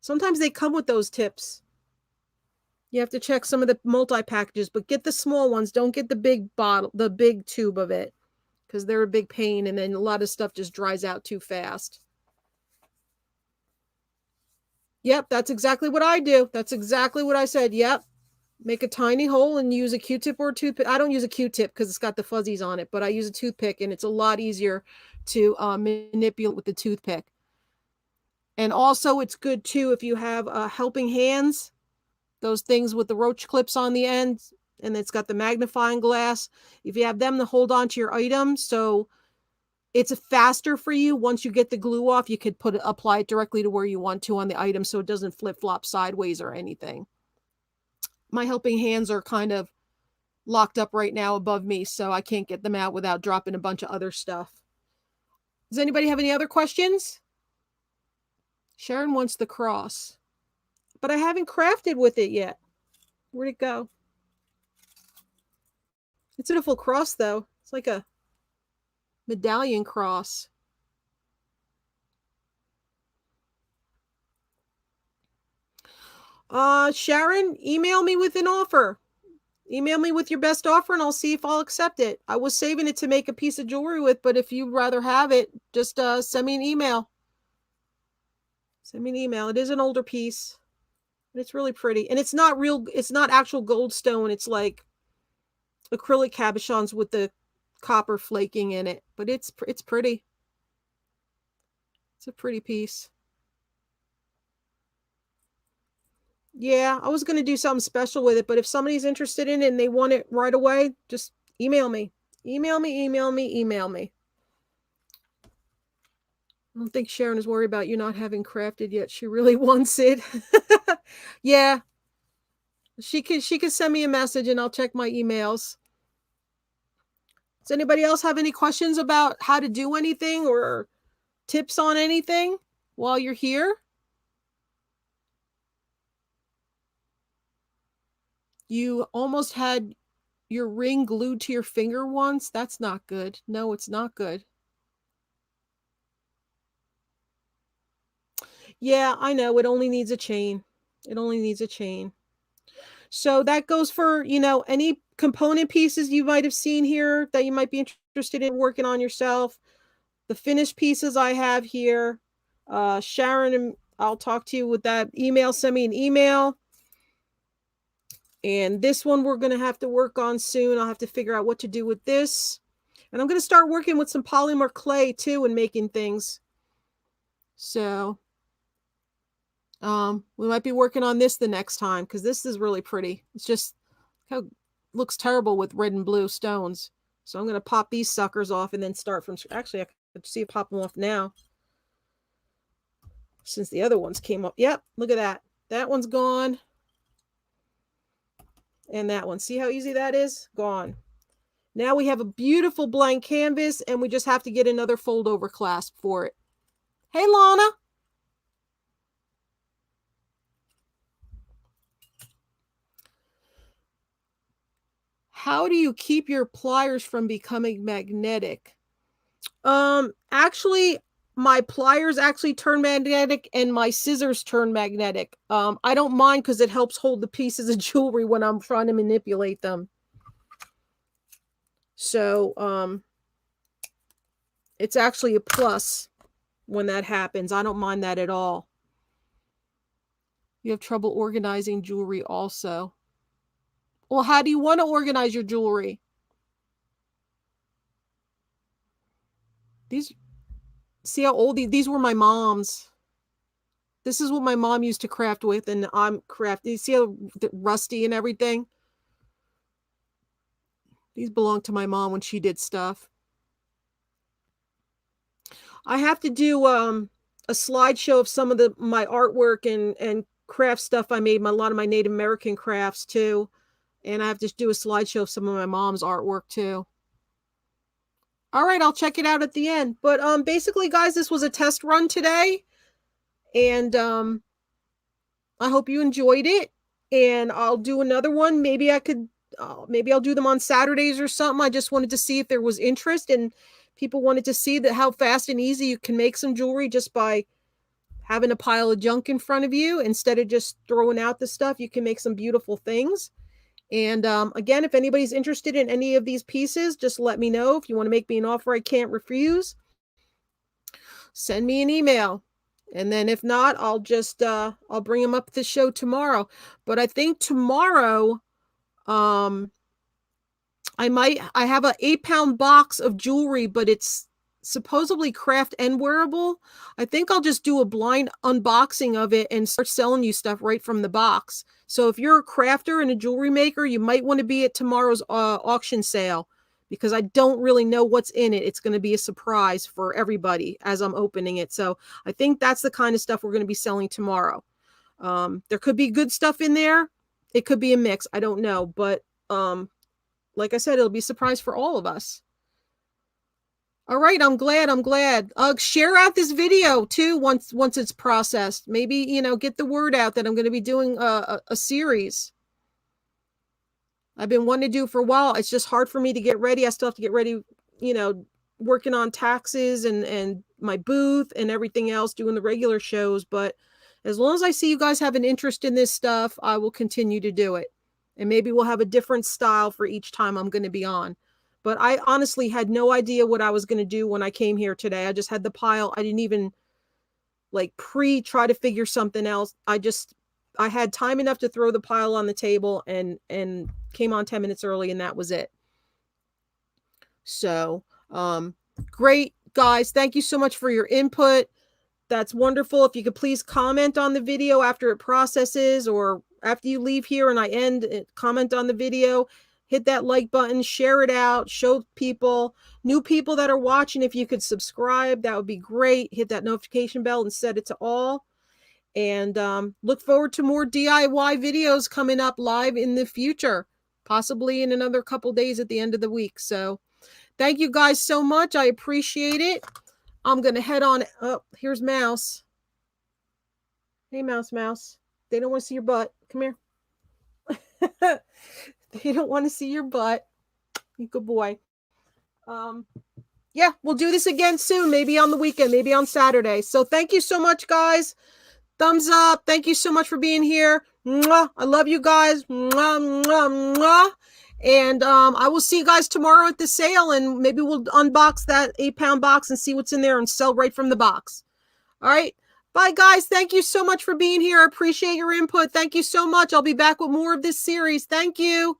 sometimes they come with those tips. You have to check some of the multi-packages, but get the small ones, don't get the big tube of it, because 'cause they're a big pain, and then a lot of stuff just dries out too fast. Yep, that's exactly what I do. That's exactly what I said, yep. Make a tiny hole and use a Q-tip or a toothpick. I don't use a Q-tip because 'cause it's got the fuzzies on it, but I use a toothpick, and it's a lot easier to, manipulate with the toothpick. And also, it's good too if you have, helping hands, those things with the roach clips on the end, and it's got the magnifying glass. If you have them to hold on to your item, so it's faster for you. Once you get the glue off, you could apply it directly to where you want to on the item so it doesn't flip-flop sideways or anything. My helping hands are kind of locked up right now above me, so I can't get them out without dropping a bunch of other stuff. Does anybody have any other questions? Sharon wants the cross, but I haven't crafted with it yet. Where'd it go? It's a beautiful cross, though. It's like a medallion cross. Sharon, email me with an offer. Email me with your best offer and I'll see if I'll accept it. I was saving it to make a piece of jewelry with, but if you'd rather have it, just send me an email. Send me an email. It is an older piece, but it's really pretty. And it's not actual gold stone. It's like acrylic cabochons with the copper flaking in it, but it's pretty. It's a pretty piece. Yeah, I was going to do something special with it, but if somebody's interested in it and they want it right away, just email me. Email me, email me, email me. I don't think Sharon is worried about you not having crafted yet. She really wants it. Yeah. She can send me a message and I'll check my emails. Does anybody else have any questions about how to do anything or tips on anything while you're here? You almost had your ring glued to your finger once? That's not good. No, it's not good. Yeah, I know. It only needs a chain. It only needs a chain. So that goes for, any component pieces you might have seen here that you might be interested in working on yourself. The finished pieces I have here. Sharon, I'll talk to you with that email. Send me an email. And this one we're going to have to work on soon. I'll have to figure out what to do with this. And I'm going to start working with some polymer clay too and making things. So we might be working on this the next time because this is really pretty. It's just how it looks terrible with red and blue stones. So I'm going to pop these suckers off and then start from actually I could see it pop them off now. Since the other ones came up. Yep, look at that. That one's gone. And that one. See how easy that is? Gone. Now we have a beautiful blank canvas and we just have to get another fold over clasp for it. Hey, Lana. How do you keep your pliers from becoming magnetic? Actually, my pliers actually turn magnetic and my scissors turn magnetic. I don't mind because it helps hold the pieces of jewelry when I'm trying to manipulate them. So, it's actually a plus when that happens. I don't mind that at all. You have trouble organizing jewelry also. Well, how do you want to organize your jewelry? See how old these were my mom's. This is what my mom used to craft with, and I'm crafting. You see how rusty and everything? These belong to my mom when she did stuff. I have to do a slideshow of some of my artwork and craft stuff I made, a lot of my Native American crafts too. And I have to do a slideshow of some of my mom's artwork too. All right, I'll check it out at the end. But basically, guys, this was a test run today. And I hope you enjoyed it. and I'll do another one. Maybe maybe I'll do them on Saturdays or something. I just wanted to see if there was interest and people wanted to see that how fast and easy you can make some jewelry just by having a pile of junk in front of you. Instead of just throwing out the stuff, you can make some beautiful things. And again, if anybody's interested in any of these pieces, just let me know. If you want to make me an offer I can't refuse, send me an email. And then if not, I'll bring them up to the show tomorrow. But I think tomorrow, um, I have a 8-pound box of jewelry, but it's supposedly craft and wearable. I think I'll just do a blind unboxing of it and start selling you stuff right from the box. So if you're a crafter and a jewelry maker, you might want to be at tomorrow's auction sale because I don't really know what's in it. It's going to be a surprise for everybody as I'm opening it. So I think that's the kind of stuff we're going to be selling tomorrow. There could be good stuff in there. It could be a mix. I don't know. But like I said, it'll be a surprise for all of us. All right, I'm glad. Share out this video too once it's processed. Maybe, get the word out that I'm going to be doing a series. I've been wanting to do for a while. It's just hard for me to get ready. I still have to get ready, working on taxes and my booth and everything else, doing the regular shows. But as long as I see you guys have an interest in this stuff, I will continue to do it. And maybe we'll have a different style for each time I'm going to be on. But I honestly had no idea what I was going to do when I came here today. I just had the pile. I didn't even try to figure something else. I had time enough to throw the pile on the table and came on 10 minutes early, and that was it. So, great, guys. Thank you so much for your input. That's wonderful. If you could please comment on the video after it processes or after you leave here and I end, comment on the video. Hit that like button, share it out, show people, new people that are watching. If you could subscribe, that would be great. Hit that notification bell and set it to all. And look forward to more DIY videos coming up live in the future, possibly in another couple days at the end of the week. So thank you guys so much. I appreciate it. I'm going to head on. Oh, here's Mouse. Hey, Mouse. They don't want to see your butt. Come here. They don't want to see your butt. You good boy. Yeah, we'll do this again soon. Maybe on the weekend, maybe on Saturday. So thank you so much, guys. Thumbs up. Thank you so much for being here. Mwah. I love you guys. Mwah, mwah, mwah. And I will see you guys tomorrow at the sale, and maybe we'll unbox that 8-pound box and see what's in there and sell right from the box. All right. Bye, guys. Thank you so much for being here. I appreciate your input. Thank you so much. I'll be back with more of this series. Thank you.